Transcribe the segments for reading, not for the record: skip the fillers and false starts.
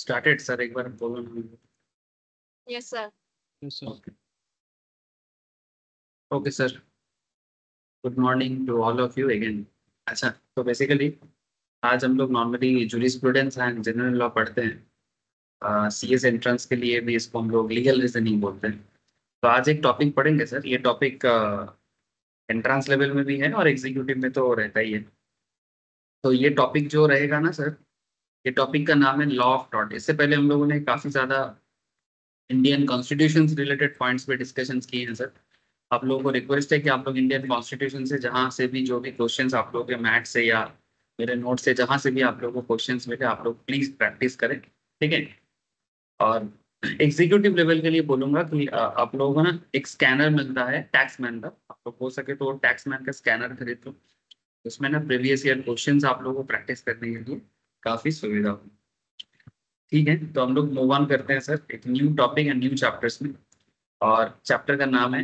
Started sir, एक बार बोलो। Yes sir. Okay okay sir, good morning to all of you again. अच्छा, तो बेसिकली आज हम लोग normally jurisprudence and general law पढ़ते हैं। सीएस एंट्रेंस के लिए भी इसको हम लोग लीगल रीजनिंग बोलते हैं। तो आज एक टॉपिक पढ़ेंगे सर। ये टॉपिक एंट्रेंस लेवल में भी है और एग्जीक्यूटिव में तो रहता ही है। तो ये टॉपिक जो रहेगा ना सर, ये टॉपिक का नाम है लॉ ऑफ टॉट। इससे पहले हम लोगों ने काफ़ी ज़्यादा इंडियन कॉन्स्टिट्यूशन से रिलेटेड पॉइंट्स पे डिस्कशन किए हैं सर। आप लोगों को रिक्वेस्ट है कि आप लोग इंडियन कॉन्स्टिट्यूशन से जहाँ से भी जो भी क्वेश्चंस आप लोगों के मैथ से या मेरे नोट से जहाँ से भी आप लोगों को क्वेश्चंस मिले, आप लोग प्लीज प्रैक्टिस करें, ठीक है। और एग्जीक्यूटिव लेवल के लिए बोलूंगा कि आप लोगों को ना एक स्कैनर मिलता है टैक्समैन का। आप लोग हो सके तो टैक्समैन का स्कैनर खरीद लो। उसमें ना प्रीवियस ईयर क्वेश्चंस आप लोगों को प्रैक्टिस करने के लिए काफी सुविधा होगी। ठीक है, तो हम लोग मूव ऑन करते हैं सर एक new topic and new chapters में। और चैप्टर का नाम है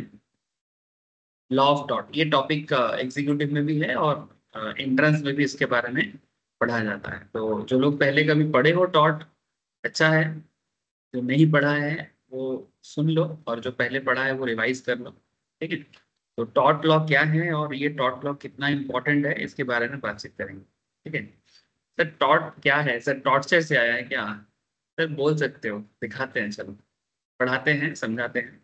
लॉ ऑफ टॉट। ये टॉपिक एग्जीक्यूटिव में भी है और एंट्रेंस में भी इसके बारे में पढ़ा जाता है। तो जो लोग पहले कभी पढ़े हो टॉट, अच्छा है। जो नहीं पढ़ा है वो सुन लो, और जो पहले पढ़ा है वो रिवाइज कर लो, ठीक है। तो टॉट लॉ क्या है और ये टॉट लॉ कितना इंपॉर्टेंट है, इसके बारे में बातचीत करेंगे, ठीक है। सर टॉट क्या है सर? टॉर्चर से आया है क्या सर? बोल सकते हो, दिखाते हैं, चलो पढ़ाते हैं, समझाते हैं।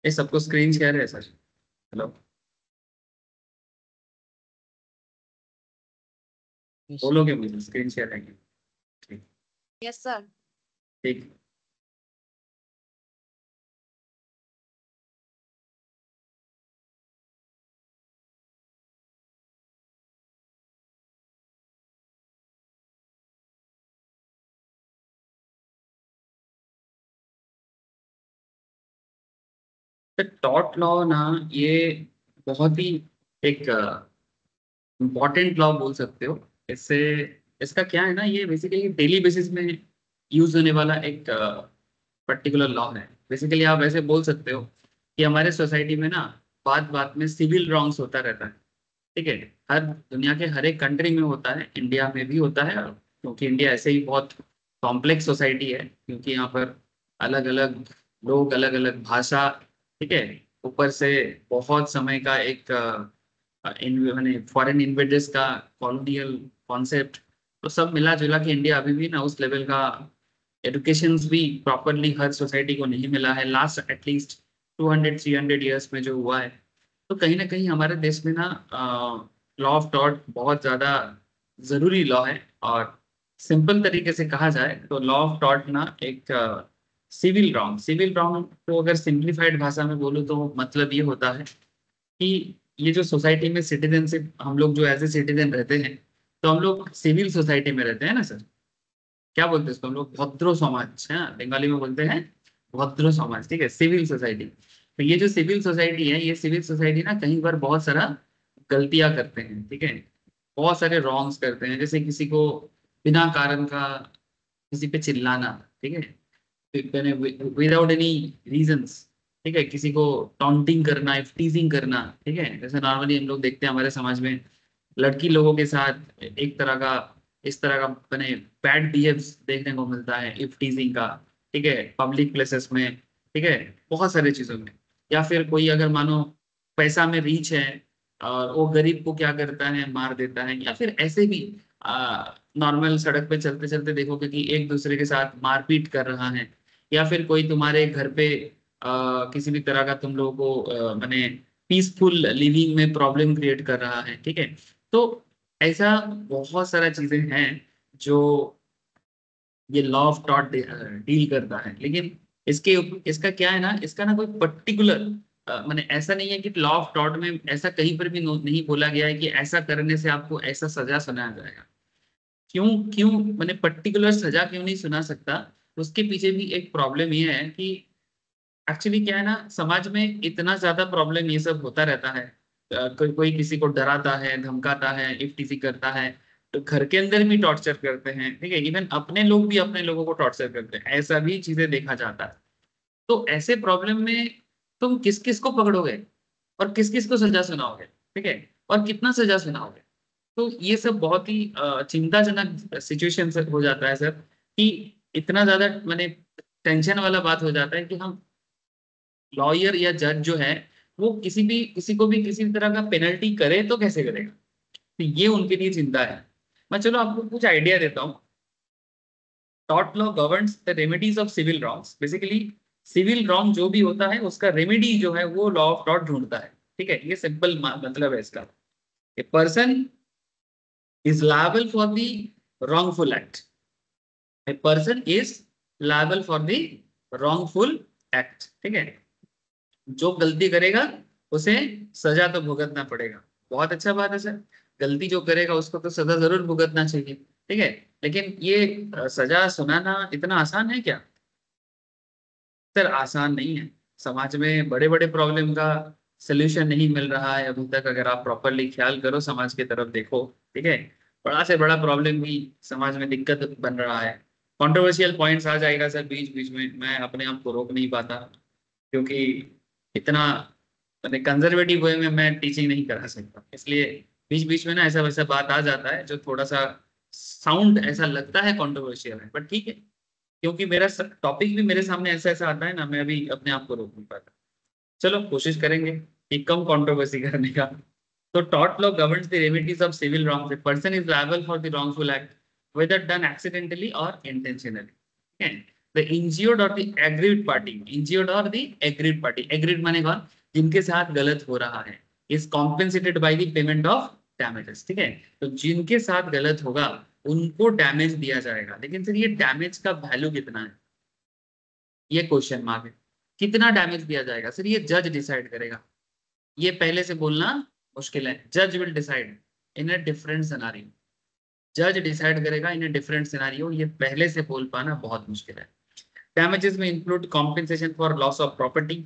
ये सबको स्क्रीन शेयर है सर? हेलो, बोलोगे मुझे स्क्रीन शेयर है क्या? ठीक। Yes sir. ठीक। तो टॉट लॉ ना, ये बहुत ही एक इम्पॉर्टेंट लॉ बोल सकते हो। इससे इसका क्या है ना, ये बेसिकली डेली बेसिस में यूज होने वाला एक पर्टिकुलर लॉ है। बेसिकली आप ऐसे बोल सकते हो कि हमारे सोसाइटी में ना बात बात में सिविल रॉन्ग्स होता रहता है, ठीक है। हर दुनिया के हर एक कंट्री में होता है, इंडिया में भी होता है। क्योंकि इंडिया ऐसे ही बहुत कॉम्प्लेक्स सोसाइटी है, क्योंकि यहाँ पर अलग अलग लोग, अलग अलग भाषा, ठीक है। ऊपर से बहुत समय का एक मैंने फॉरेन इन्वेडर्स का कॉलोनियल कॉन्सेप्ट, तो सब मिला जुला के इंडिया अभी भी ना उस लेवल का एजुकेशन भी प्रॉपरली हर सोसाइटी को नहीं मिला है। लास्ट एटलीस्ट 200-300 ईयर्स में जो हुआ है, तो कहीं ना कहीं हमारे देश में ना लॉ ऑफ टॉट बहुत ज़्यादा ज़रूरी लॉ है। और सिंपल तरीके से कहा जाए तो लॉ ऑफ टॉट ना एक सिविल रॉन्ग तो अगर सिंप्लीफाइड भाषा में बोलूँ तो मतलब ये होता है कि ये जो सोसाइटी में सिटीजनशिप, हम लोग जो एज ए सिटीजन रहते हैं, तो हम लोग सिविल सोसाइटी में रहते हैं ना सर। क्या बोलते हैं इसको हम लोग? भद्रो समाज है, बंगाली में बोलते हैं भद्रो समाज, ठीक है, सिविल सोसाइटी। तो ये जो सिविल सोसाइटी है, ये सिविल सोसाइटी ना कहीं पर बहुत सारा गलतियां करते हैं, ठीक है। बहुत सारे रॉन्ग्स करते हैं, जैसे किसी को बिना कारण का किसी पे चिल्लाना, ठीक है, विदाउट एनी रीजंस, ठीक है। किसी को टॉन्टिंग करना, टीजिंग करना, ठीक है। जैसे नॉर्मली हम लोग देखते हैं हमारे समाज में लड़की लोगों के साथ एक तरह का, इस तरह का मैंने बैड बिहेव देखने को मिलता है, इफ टीजिंग का, ठीक है, पब्लिक प्लेसेस में, ठीक है, बहुत सारी चीजों में। या फिर कोई अगर मानो पैसा में रीच है और वो गरीब को क्या करता है, मार देता है। या फिर ऐसे भी नॉर्मल सड़क पे चलते चलते देखोगे कि एक दूसरे के साथ मारपीट कर रहा है। या फिर कोई तुम्हारे घर पे किसी भी तरह का तुम लोगों को माने पीसफुल लिविंग में प्रॉब्लम क्रिएट कर रहा है, ठीक है। तो ऐसा बहुत सारा चीजें हैं जो ये लॉ ऑफ टॉट डील करता है। लेकिन इसके इसका क्या है ना, इसका ना कोई पर्टिकुलर मैंने ऐसा नहीं है कि लॉ ऑफ टॉट में ऐसा कहीं पर भी नहीं बोला गया है कि ऐसा करने से आपको ऐसा सजा सुनाया जाएगा। क्यों क्यों मैंने पर्टिकुलर सजा क्यों नहीं सुना सकता, उसके पीछे भी एक प्रॉब्लम ये है कि एक्चुअली क्या है ना, समाज में इतना ज्यादा प्रॉब्लम ये सब होता रहता है। कोई किसी को डराता है, धमकाता है, इफ्टीजी करता है, तो घर के अंदर भी टॉर्चर करते हैं, ठीक है, इवन अपने लोग भी अपने लोगों को टॉर्चर करते हैं, ऐसा भी चीजें देखा जाता है। तो ऐसे प्रॉब्लम में तुम किस किस को पकड़ोगे और किस किस को सजा सुनाओगे, ठीक है, और कितना सजा सुनाओगे? तो ये सब बहुत ही चिंताजनक सिचुएशन हो जाता है सर, कि इतना ज्यादा मैंने टेंशन वाला बात हो जाता है कि हम लॉयर या जज जो है वो किसी को भी किसी तरह का पेनल्टी करे तो कैसे करेगा, तो ये उनके लिए चिंता है। मैं चलो आपको कुछ आइडिया देता हूँ। Tort law governs the remedies of civil wrongs. Basically civil wrong जो भी होता है उसका रेमेडी जो है वो लॉ ऑफ टॉर्ट ढूंढता है, ठीक है, ये सिंपल मतलब है इसका। ए person is liable for the wrongful act. A person is liable for the wrongful act, ठीक है, जो गलती करेगा उसे सजा तो भुगतना पड़ेगा। बहुत अच्छा बात है सर, गलती जो करेगा उसको तो सजा जरूर भुगतना चाहिए, ठीक है, लेकिन ये सजा सुनाना इतना आसान है क्या? सर आसान नहीं है। समाज में बड़े बड़े प्रॉब्लम का सोल्यूशन नहीं मिल रहा है अभी तक, अगर आप प्रॉपरली ख्याल करो समाज की तरफ देखो, ठीक है, बड़ा से बड़ा प्रॉब्लम भी समाज में दिक्कत बन रहा है। कंट्रोवर्शियल पॉइंट्स आ जाएगा सर बीच बीच में, मैं अपने आप को रोक नहीं पाता, क्योंकि इतना मैंने कंजर्वेटिव वे में मैं टीचिंग नहीं करा सकता, इसलिए बीच बीच में ना ऐसा वैसा बात आ जाता है जो थोड़ा सा साउंड ऐसा लगता है कंट्रोवर्शियल है, बट ठीक है, क्योंकि मेरा टॉपिक भी मेरे सामने ऐसा ऐसा आता है ना, मैं अभी अपने आप को रोक नहीं पाता। चलो कोशिश करेंगे कि कम कंट्रोवर्सी करने का। तो tort law governs the remedies of civil wrongs. A person is liable for the wrongful act whether done accidentally or intentionally, okay? The injured or the aggrieved party, injured or the aggrieved party, aggrieved माने कौन, जिनके साथ गलत हो रहा है, is compensated by the payment of damages, ठीक है, तो जिनके साथ गलत होगा उनको डैमेज दिया जाएगा। लेकिन सर ये डैमेज का वैल्यू कितना है, ये क्वेश्चन मार्क है। कितना डैमेज दिया जाएगा सर, ये जज डिसाइड करेगा, ये पहले से बोलना मुश्किल है। जज will decide in a different scenario, जज डिसाइड करेगा इन अ डिफरेंट सिनारियो, ये पहले से बोल पाना बहुत मुश्किल है। डैमेजेस में include compensation for loss of property,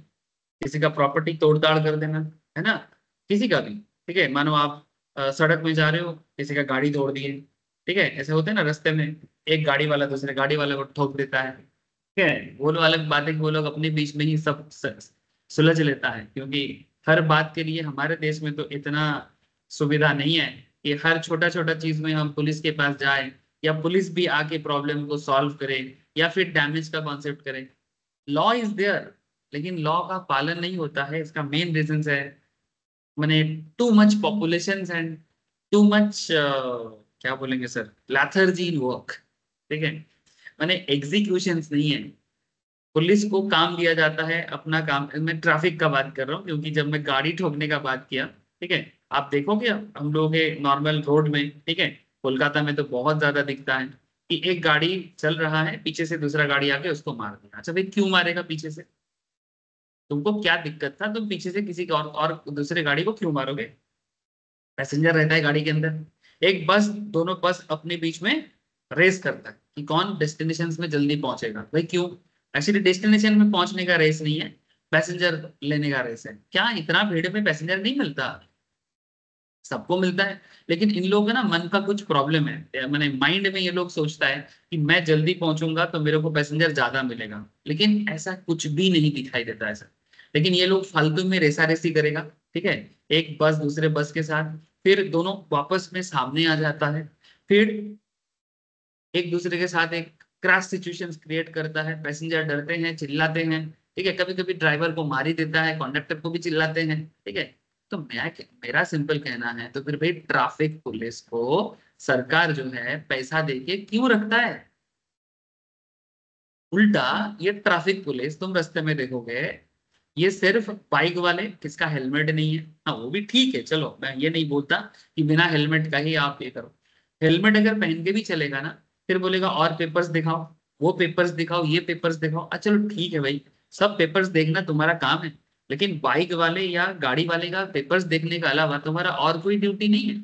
किसी का प्रॉपर्टी तोड़ताड़ कर देना, है ना, किसी का भी, ठीक है, मानो आप सड़क में जा रहे हो, किसी का गाड़ी तोड़ दिए, ठीक है, ऐसे होते हैं ना रास्ते में, एक गाड़ी वाला दूसरे गाड़ी वाले को ठोक देता है, ठीक है, वो लोग अलग बात है कि वो लोग अपने बीच में ही सब सुलझ लेता है, क्योंकि हर बात के लिए हमारे देश में तो इतना सुविधा नहीं है कि हर छोटा छोटा चीज में हम पुलिस के पास जाए, या पुलिस भी आके प्रॉब्लम को सॉल्व करे, या फिर डैमेज का कॉन्सेप्ट करे। लॉ इज देयर, लेकिन लॉ का पालन नहीं होता है, इसका मेन रीजन है मैंने too much population and too much क्या बोलेंगे सर, लैथर्जी इन वर्क, ठीक है, मैंने एग्जीक्यूशंस नहीं है। पुलिस को काम दिया जाता है अपना काम, मैं ट्रैफिक का बात कर रहा हूँ, क्योंकि जब मैं गाड़ी ठोकने का बात किया, ठीक है, आप देखोगे हम लोग के नॉर्मल रोड में, ठीक है, कोलकाता में तो बहुत ज्यादा दिखता है कि एक गाड़ी चल रहा है, पीछे से दूसरा गाड़ी आके उसको मार दिया। अच्छा भाई क्यों मारेगा पीछे से, तुमको क्या दिक्कत था, तुम पीछे से किसी और दूसरे गाड़ी को क्यों मारोगे? पैसेंजर रहता है गाड़ी के अंदर, एक बस, दोनों बस अपने बीच में रेस करता है कि कौन डेस्टिनेशन में जल्दी पहुंचेगा। भाई क्यों? एक्चुअली डेस्टिनेशन में पहुंचने का रेस नहीं है, पैसेंजर लेने का रेस है। क्या इतना भीड़ में पैसेंजर नहीं मिलता? सबको मिलता है, लेकिन इन लोगों का ना मन का कुछ प्रॉब्लम है, मैंने माइंड में ये लोग सोचता है कि मैं जल्दी पहुंचूंगा तो मेरे को पैसेंजर ज्यादा मिलेगा, लेकिन ऐसा कुछ भी नहीं दिखाई देता ऐसा। लेकिन ये लोग फालतू में रेसारेसी करेगा, ठीक है, एक बस दूसरे बस के साथ, फिर दोनों वापस में सामने आ जाता है, फिर एक दूसरे के साथ एक क्रैश सिचुएशन क्रिएट करता है, पैसेंजर डरते हैं, चिल्लाते हैं, ठीक है, कभी कभी ड्राइवर को मार ही देता है, कंडक्टर को भी चिल्लाते हैं, ठीक है। तो मेरा सिंपल कहना है, तो फिर भाई ट्रैफिक पुलिस को सरकार जो है पैसा देके क्यों रखता है? उल्टा ये ट्रैफिक पुलिस तुम रास्ते में देखोगे, ये सिर्फ बाइक वाले किसका हेलमेट नहीं है, हाँ वो भी ठीक है, चलो मैं ये नहीं बोलता कि बिना हेलमेट का ही आप ये करो, हेलमेट अगर पहन के भी चलेगा ना, फिर बोलेगा और पेपर्स दिखाओ, वो पेपर्स दिखाओ, ये पेपर्स दिखाओ, अच्छा चलो ठीक है भाई, सब पेपर्स देखना तुम्हारा काम है, लेकिन बाइक वाले या गाड़ी वाले का पेपर्स देखने के अलावा तुम्हारा और कोई ड्यूटी नहीं है।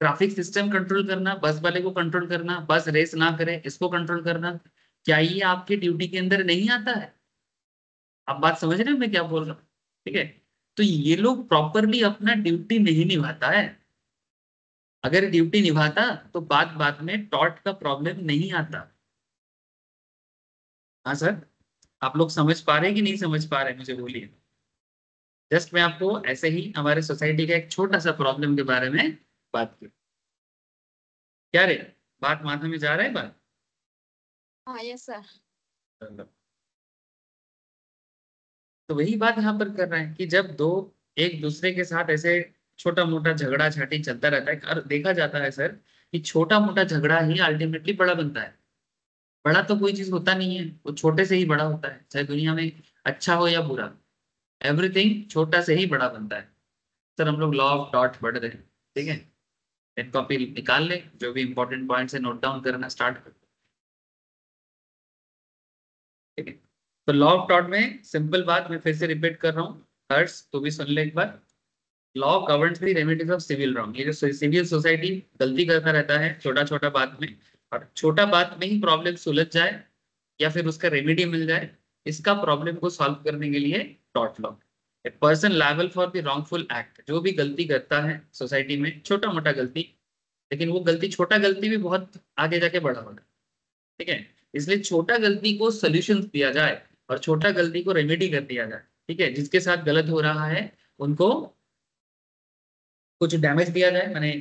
ट्रैफिक सिस्टम कंट्रोल करना, बस वाले को कंट्रोल करना, बस रेस ना करे इसको कंट्रोल करना, क्या ये आपकी ड्यूटी के अंदर नहीं आता है? आप बात समझ रहे हो मैं क्या बोल रहा हूँ, ठीक है। तो तो ये लोग प्रॉपरली अपना ड्यूटी नहीं निभाता है। अगर ड्यूटी निभाता तो बात बात में टॉट का प्रॉब्लम नहीं आता। हाँ सर, आप लोग समझ पा रहे हैं कि नहीं समझ पा रहे हैं, मुझे बोलिए। जस्ट मैं आपको ऐसे ही हमारे सोसाइटी का एक छोटा सा प्रॉब्लम के बारे में बात की। क्या रे, बात माथा में जा रहा है बात? हाँ यस सर। चलो। तो वही बात यहाँ पर कर रहे हैं कि जब दो एक दूसरे के साथ ऐसे छोटा मोटा झगड़ा झाटी चलता रहता है, और देखा जाता है सर कि छोटा मोटा झगड़ा ही अल्टीमेटली बड़ा बनता है। बड़ा तो कोई चीज होता नहीं है, वो छोटे से ही बड़ा होता है, चाहे दुनिया में अच्छा हो या बुरा। एवरीथिंग छोटा से ही बड़ा बनता है। सर हम लोग लॉ ऑफ डॉट पढ़ रहे हैं, ठीक है? पेन कॉपी निकाल ले, जो भी इंपॉर्टेंट पॉइंट्स है नोट डाउन करना स्टार्ट कर, ठीक है? तो लॉ ऑफ डॉट में सिंपल बात मैं फिर से रिपीट कर रहा हूँ, हर्ष तो भी सुन ले एक बार। Law governs the remedies of civil wrong. ये जो सिविल सोसाइटी गलती करता रहता है छोटा छोटा बात में, और छोटा बात में ही प्रॉब्लम सुलझ जाए या फिर उसका रेमेडी मिल जाए, इसका प्रॉब्लम को सॉल्व करने के लिए taught law. A person liable for the wrongful act, जो भी गलती करता है सोसाइटी में छोटा मोटा गलती, लेकिन वो गलती छोटा गलती भी बहुत आगे जाके बड़ा होगा, ठीक है? इसलिए छोटा गलती को सोल्यूशन दिया जाए और छोटा गलती को रेमेडी कर दिया जाए, ठीक है? जिसके साथ गलत हो रहा है उनको कुछ डैमेज दिया जाए, माने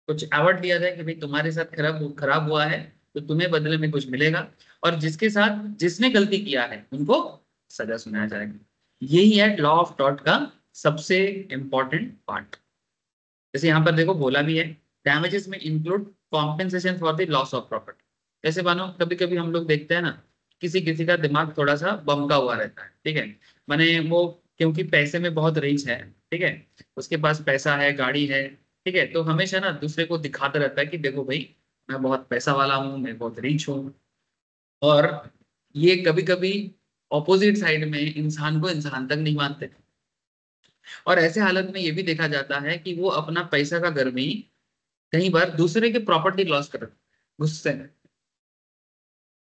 कुछ अवार्ड दिया जाए कि भाई तुम्हारे साथ खराब खराब हुआ है तो तुम्हें बदले में कुछ मिलेगा, और जिसके साथ जिसने गलती किया है उनको सजा सुनाया जाएगा। यही है लॉ ऑफ टॉट का सबसे इंपॉर्टेंट पार्ट। जैसे यहाँ पर देखो बोला भी है, डैमेजेस में include compensation for the loss of property. जैसे मानो कभी कभी हम लोग देखते हैं ना, किसी किसी का दिमाग थोड़ा सा बमका हुआ रहता है, ठीक है? माने वो क्योंकि पैसे में बहुत रिच है, ठीक है, उसके पास पैसा है, गाड़ी है, ठीक है, तो हमेशा ना दूसरे को दिखाता रहता है कि देखो भाई मैं बहुत पैसा वाला हूँ, मैं बहुत रिच हूँ। और ये कभी कभी ऑपोजिट साइड में इंसान को इंसान तक नहीं मानते। और ऐसे हालत में ये भी देखा जाता है कि वो अपना पैसा का गर्मी कई बार दूसरे के प्रॉपर्टी लॉस कर गुस्से में,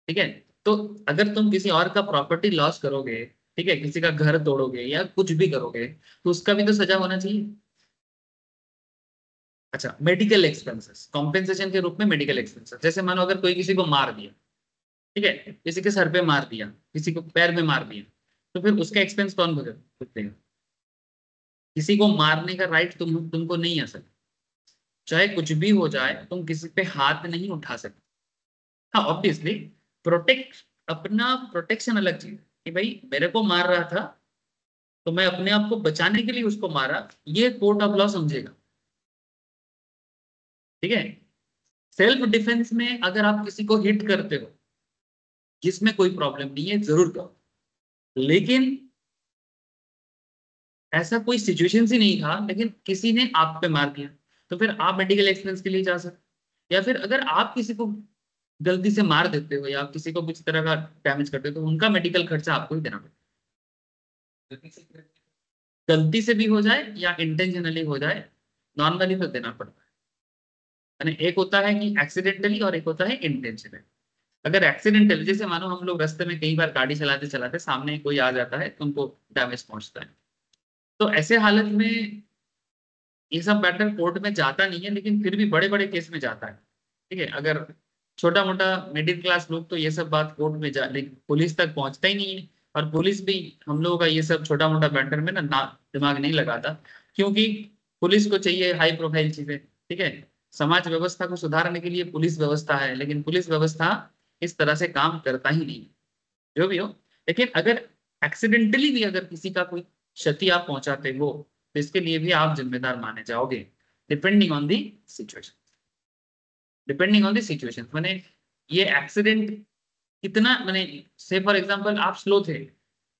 ठीक है? तो अगर तुम किसी और का प्रॉपर्टी लॉस करोगे, ठीक है, किसी का घर तोड़ोगे या कुछ भी करोगे, तो उसका भी तो सजा होना चाहिए। अच्छा, मेडिकल एक्सपेंसेस कॉम्पेंसेशन के रूप में मेडिकल एक्सपेंसेस, जैसे मानो अगर कोई किसी को मार दिया, ठीक है, किसी के सर पे मार दिया, किसी को पैर में मार दिया, तो फिर उसका एक्सपेंस कौन भुगतेगा? किसी को मारने का राइट तुमको नहीं है सर। चाहे कुछ भी हो जाए तुम किसी पे हाथ नहीं उठा सकते। हाँ ऑब्वियसली, प्रोटेक्ट अपना प्रोटेक्शन अलग चीज है कि भाई मेरे को मार रहा था तो मैं अपने आप को बचाने के लिए उसको मारा, ये कोर्ट ऑफ लॉ समझेगा, ठीक है? सेल्फ डिफेंस में अगर आप किसी को हिट करते हो, जिसमें कोई प्रॉब्लम नहीं है, जरूर करो, लेकिन ऐसा कोई सिचुएशन ही नहीं था, लेकिन किसी ने आप पे मार दिया, तो फिर आप मेडिकल एक्सपेंस के लिए जा सकते। या फिर अगर आप किसी को गलती से मार देते हो या आप किसी को किसी तरह का डैमेज करते हो, तो उनका मेडिकल खर्चा आपको ही देना पड़ेगा। गलती से भी हो जाए या इंटेंशनली हो जाए, नॉर्मली तो देना पड़ता है। यानी एक होता है कि एक्सीडेंटली और एक होता है इंटेंशनली। अगर एक्सीडेंटली, जैसे मानो हम लोग रास्ते में कई बार गाड़ी चलाते चलाते सामने कोई आ जाता है तो उनको डैमेज पहुंचता है, तो ऐसे हालत में ये सब मैटर कोर्ट में जाता नहीं है, लेकिन फिर भी बड़े बड़े केस में जाता है, ठीक है? अगर छोटा मोटा मिडिल क्लास लोग तो ये सब बात कोर्ट में जा, लेकिन पुलिस तक पहुंचता ही नहीं है। और पुलिस भी हम लोगों का ये सब छोटा मोटा मैटर में ना दिमाग नहीं लगाता, क्योंकि पुलिस को चाहिए हाई प्रोफाइल चीजें, ठीक है? समाज व्यवस्था को सुधारने के लिए पुलिस व्यवस्था है, लेकिन पुलिस व्यवस्था इस तरह से काम करता ही नहीं, जो भी हो। लेकिन अगर एक्सीडेंटली भी अगर किसी का कोई क्षति आप पहुंचाते हो, तो इसके लिए भी आप जिम्मेदार माने जाओगे, depending on the situation. Depending on the situation माने ये एक्सीडेंट कितना, माने से फॉर एग्जांपल आप स्लो थे,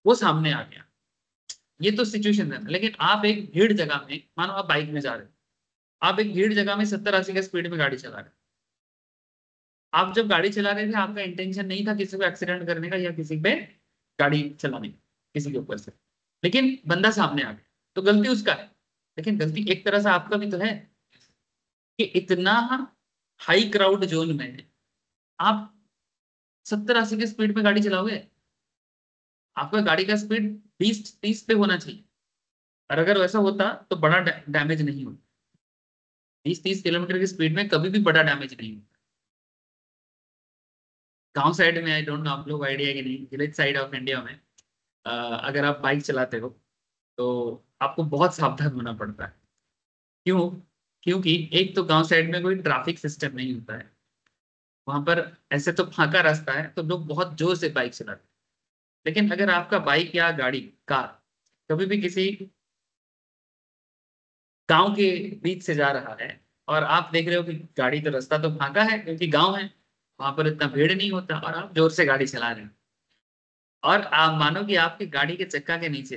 वो सामने आ गया, ये तो सिचुएशन है। लेकिन आप एक भीड़ जगह में, मानो आप बाइक में जा रहे हो, आप एक भीड़ जगह में 70-80 के स्पीड में गाड़ी चला रहे हो। आप जब गाड़ी चला रहे थे आपका इंटेंशन नहीं था किसी को एक्सीडेंट करने का या किसी पे गाड़ी चलाने का, किसी के ऊपर से, लेकिन बंदा सामने आ गया, तो गलती उसका है। लेकिन गलती एक तरह से आपका भी तो है कि इतना हाई क्राउड जोन में आप 70-80 की स्पीड में गाड़ी चलाओगे? आपका गाड़ी का स्पीड 20-30 पे होना चाहिए, और अगर वैसा होता तो बड़ा डैमेज नहीं होता। 20-30 किलोमीटर की स्पीड में कभी भी बड़ा डैमेज नहीं होता। गांव साइड में, आई डोंट नो आप लोग आइडिया कि नहीं, विलेज साइड ऑफ इंडिया में अगर आप बाइक चलाते हो तो आपको बहुत सावधान होना पड़ता है। क्यों? क्योंकि एक तो गांव साइड में कोई ट्रैफिक सिस्टम नहीं होता है। वहां पर ऐसे तो फांका रास्ता है तो लोग बहुत जोर से बाइक चलाते हैं। लेकिन अगर आपका बाइक या गाड़ी, कार, कभी भी किसी गांव के बीच से जा रहा है और आप देख रहे हो कि गाड़ी तो, रास्ता तो फांका है क्योंकि गांव है, वहां पर इतना भीड़ नहीं होता, और आप जोर से गाड़ी चला रहे हैं, और आप मानो कि आपकी गाड़ी के चक्का के नीचे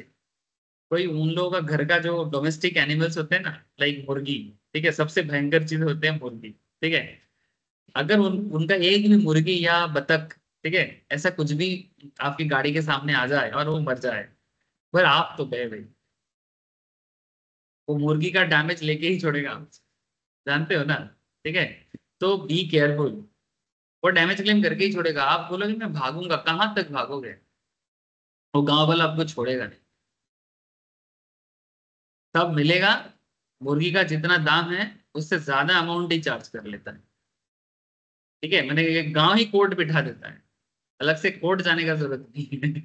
कोई उन लोगों का घर का जो डोमेस्टिक एनिमल्स होते हैं ना, लाइक मुर्गी, ठीक है, सबसे भयंकर चीज होते हैं मुर्गी, ठीक है, अगर उनका एक भी मुर्गी या बतख, ठीक है, ऐसा कुछ भी आपकी गाड़ी के सामने आ जाए और वो मर जाए, पर आप तो गए भाई। वो मुर्गी का डैमेज लेके ही छोड़ेगा आप, जानते हो ना, ठीक है। तो बी केयरफुल, वो डैमेज क्लेम करके ही छोड़ेगा। आप बोलोगे मैं भागूंगा, कहाँ तक भागोगे? वो गांव वाला आपको छोड़ेगा नहीं। तब मिलेगा, मुर्गी का जितना दाम है उससे ज्यादा अमाउंट ही चार्ज कर लेता है, ठीक है, मैंने ये गांव ही कोर्ट बिठा देता है, अलग से कोर्ट जाने का जरूरत नहीं है।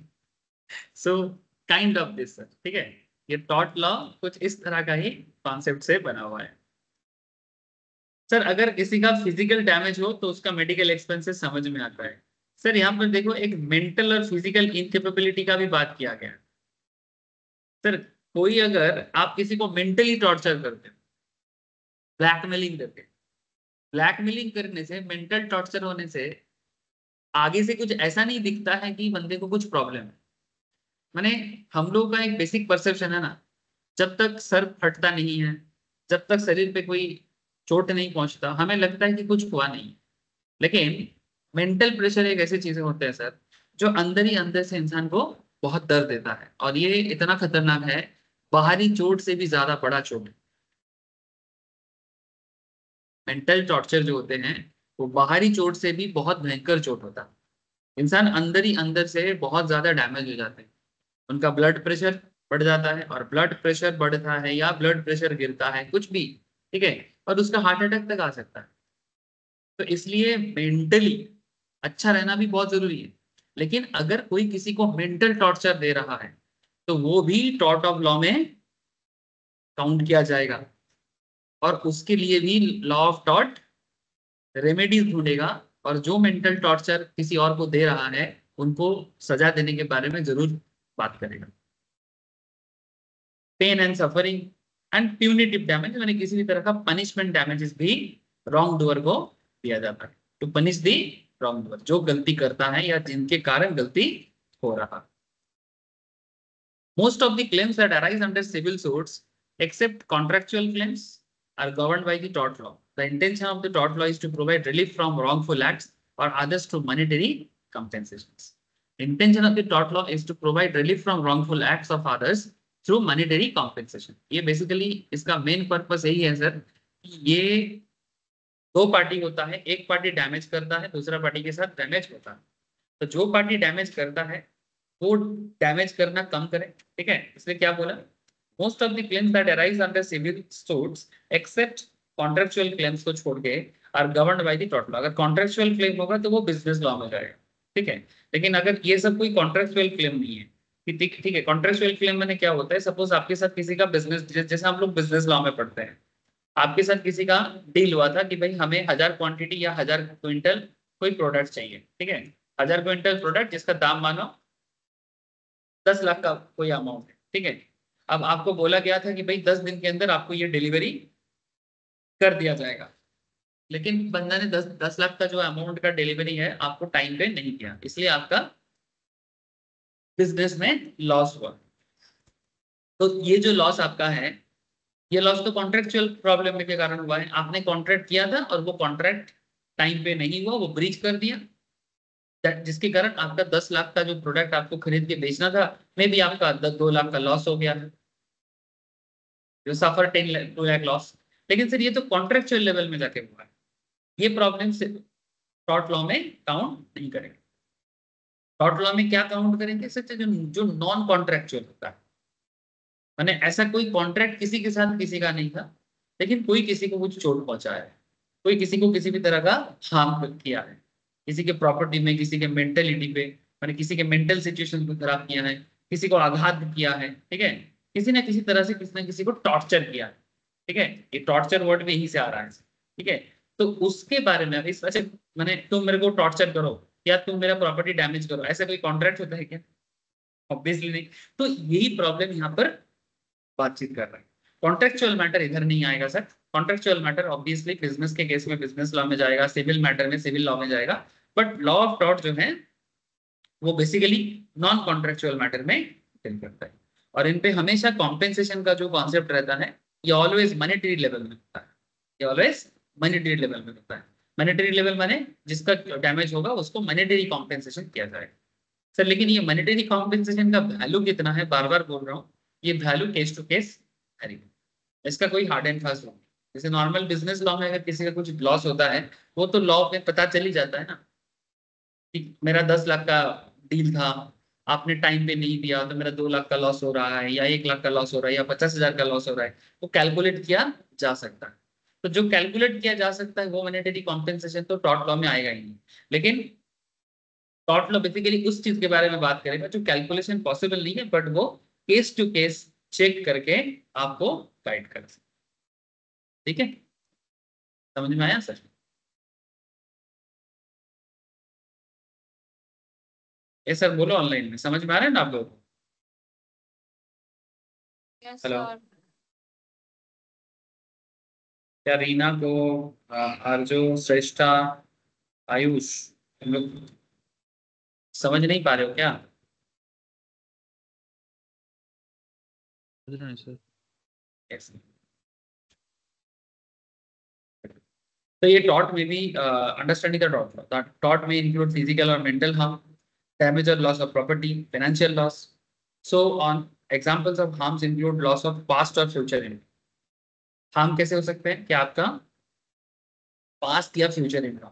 So kind of this sir, ठीक है। ये टॉट लॉ कुछ इस तरह का ही कॉन्सेप्ट से बना हुआ है। सर अगर किसी का फिजिकल डैमेज हो तो उसका मेडिकल एक्सपेंसेस समझ में आता है। सर यहाँ पर देखो, एक मेंटल और फिजिकल इनकेपेबिलिटी का भी बात किया गया है। सर कोई, अगर आप किसी को मेंटली टॉर्चर करते हो, ब्लैकमेलिंग करके, ब्लैकमेलिंग करने से, मेंटल टॉर्चर होने से आगे से कुछ ऐसा नहीं दिखता है कि बंदे को कुछ प्रॉब्लम है। माने हम लोग का एक बेसिक परसेप्शन है ना, जब तक सर फटता नहीं है, जब तक शरीर पे कोई चोट नहीं पहुंचता, हमें लगता है कि कुछ हुआ नहीं। लेकिन मेंटल प्रेशर एक ऐसी चीजें होते हैं सर, जो अंदर ही अंदर से इंसान को बहुत दर्द देता है, और ये इतना खतरनाक है, बाहरी चोट से भी ज्यादा बड़ा चोट है। मेंटल टॉर्चर जो होते हैं वो बाहरी चोट से भी बहुत भयंकर चोट होता है। इंसान अंदर ही अंदर से बहुत ज्यादा डैमेज हो जाते हैं। उनका ब्लड प्रेशर बढ़ जाता है, और ब्लड प्रेशर बढ़ता है या ब्लड प्रेशर गिरता है, कुछ भी, ठीक है, और उसका हार्ट अटैक तक आ सकता है। तो इसलिए मेंटली अच्छा रहना भी बहुत जरूरी है। लेकिन अगर कोई किसी को मेंटल टॉर्चर दे रहा है तो वो भी टॉर्ट ऑफ लॉ में काउंट किया जाएगा, और उसके लिए भी लॉ ऑफ टॉर्ट रेमेडीज ढूंढेगा, और जो मेंटल टॉर्चर किसी और को दे रहा है उनको सजा देने के बारे में जरूर बात करेगा। Pain and suffering and punitive damage, यानी किसी भी तरह का पनिशमेंट डैमेजेस भी रॉन्ग डूअर को दिया जाता है, to punish the wrongdoer, जो गलती करता है या जिनके कारण गलती हो रहा है। Most of the claims that arise under civil suits, except contractual claims, are governed by the tort law. The intention of the tort law is to provide relief from wrongful acts or others through monetary compensations. Intention of the tort law is to provide relief from wrongful acts of others through monetary compensation. ये basically इसका main purpose यही है sir, ये दो party होता है, एक party damage करता है, दूसरा पार्टी के साथ डैमेज होता है। तो जो पार्टी डैमेज करता है वो डैमेज करना कम करे, ठीक है, इसलिए क्या बोला, most of the claims that arise under civil suits except contractual claims को छोड़ के are governed by the tort law. अगर कॉन्ट्रेक्चुअल क्लेम होगा तो वो बिजनेस लॉ में जाएगा, ठीक है। लेकिन अगर ये सब कोई कॉन्ट्रेक्चुअल क्लेम नहीं है, कि ठीक ठीक है, कॉन्ट्रेक्चुअल क्लेम मैंने क्या होता है, सपोज आपके साथ किसी का बिजनेस, जैसे हम लोग बिजनेस लॉ में पढ़ते हैं, आपके साथ किसी का डील हुआ था कि भाई हमें 1000 क्वांटिटी या 1000 क्विंटल कोई प्रोडक्ट चाहिए, ठीक है, 1000 क्विंटल प्रोडक्ट जिसका दाम मानो 10 लाख का कोई अमाउंट है, ठीक है। अब आपको बोला गया था कि भाई 10 दिन के अंदर आपको ये डिलीवरी कर दिया जाएगा, लेकिन बंदा ने 10 10 लाख का जो अमाउंट का डिलीवरी है आपको टाइम पे नहीं किया, इसलिए आपका बिजनेस में लॉस हुआ। तो ये जो लॉस आपका है, ये लॉस तो कॉन्ट्रेक्चुअल प्रॉब्लम के कारण हुआ है। आपने कॉन्ट्रैक्ट किया था और वो कॉन्ट्रैक्ट टाइम पे नहीं हुआ, वो ब्रीच कर दिया, जिसके कारण आपका 10 लाख का जो प्रोडक्ट आपको खरीद के बेचना था, मे भी आपका 2 लाख का लॉस हो गया, जो सफर 2 लाख लॉस। लेकिन सर ये तो कॉन्ट्रेक्चुअल लेवल में जाके हुआ है, ये प्रॉब्लम से टॉर्ट लॉ में काउंट नहीं करेंगे। टॉर्ट लॉ में क्या काउंट करेंगे सर, जो जो नॉन कॉन्ट्रेक्चुअल होता है, मैंने ऐसा कोई कॉन्ट्रैक्ट किसी के साथ किसी का नहीं था, लेकिन कोई किसी को कुछ चोट पहुंचाया है, कोई किसी को किसी भी तरह का हार्म किया है, किसी के प्रॉपर्टी में, किसी के मेंटेलिटी पे, मैंने किसी के मेंटल सिचुएशन को खराब किया है, किसी को आघात किया है, ठीक है, किसी ना किसी तरह से किसी ना किसी को टॉर्चर किया है, ठीक है, ये टॉर्चर वर्ड भी यहीं से आ रहा है, ठीक है। तो उसके बारे में इस वजह से मैंने, तुम मेरे को टॉर्चर करो या तुम मेरा प्रॉपर्टी डैमेज करो, ऐसा कोई कॉन्ट्रैक्ट होता है क्या? ऑब्वियसली नहीं। तो यही प्रॉब्लम यहाँ पर बातचीत कर रहे हैं। कॉन्ट्रेक्चुअल मैटर इधर नहीं आएगा sir. Contractual matter obviously business के केस में बिजनेस लॉ में जाएगा, सिविल मैटर में सिविल लॉ में जाएगा, बट लॉ ऑफ टॉर्ट जो है वो बेसिकली नॉन कॉन्ट्रेक्चुअल मैटर में डील करता है। और इन पे हमेशा कॉम्पेंसेशन का जो कॉन्सेप्ट रहता है ये ऑलवेज मॉनेटरी लेवल में होता है, ये ऑलवेज मॉनेटरी लेवल में होता है। मॉनेटरी लेवल माने जिसका डैमेज होगा उसको मॉनेटरी कॉम्पेंसेशन किया जाएगा सर। लेकिन ये मॉनेटरी कॉम्पेंसेशन का वैल्यू कितना है, बार बार बोल रहा हूँ, ये value case to case vary, इसका कोई हार्ड एंड फास्ट नहीं। जैसे नॉर्मल बिजनेस लॉ में अगर किसी का कुछ लॉस होता है वो तो लॉ में पता चल ही जाता है ना कि मेरा 10 लाख का डील था, आपने टाइम पे नहीं दिया तो मेरा 2 लाख का लॉस हो रहा है, या 1 लाख का लॉस हो रहा है, या 50,000 का लॉस हो रहा है, वो कैलकुलेट किया जा सकता है। तो जो कैलकुलेट किया जा सकता है वो मॉनेटरी कॉम्पेंसेशन तो टॉर्ट लॉ में आएगा ही नहीं। लेकिन टॉर्ट लॉ बेसिकली उस चीज के बारे में बात करेगा जो कैलकुलेशन पॉसिबल नहीं है, बट वो केस टू केस चेक करके आपको गाइड कर सकते, ठीक है। समझ में आया सर? ये सर बोलो, ऑनलाइन में समझ में आ रहा है ना आप लोगों को? Yes, hello, sir. क्या रीना को, आरजू, श्रेष्ठा, आयुष, हम लोग समझ नहीं पा रहे हो क्या? समझ रहे हैं सर। Yes. तो ये टॉट में भी अंडरस्टैंडिंग द टॉट, टॉट में इंक्लूड फिजिकल और मेंटल हार्म, डैमेज और loss of property, financial loss. So on examples of harms include loss of past और फ्यूचर इनकम। हार्म कैसे हो सकते हैं कि आपका पास्ट या फ्यूचर इनकम,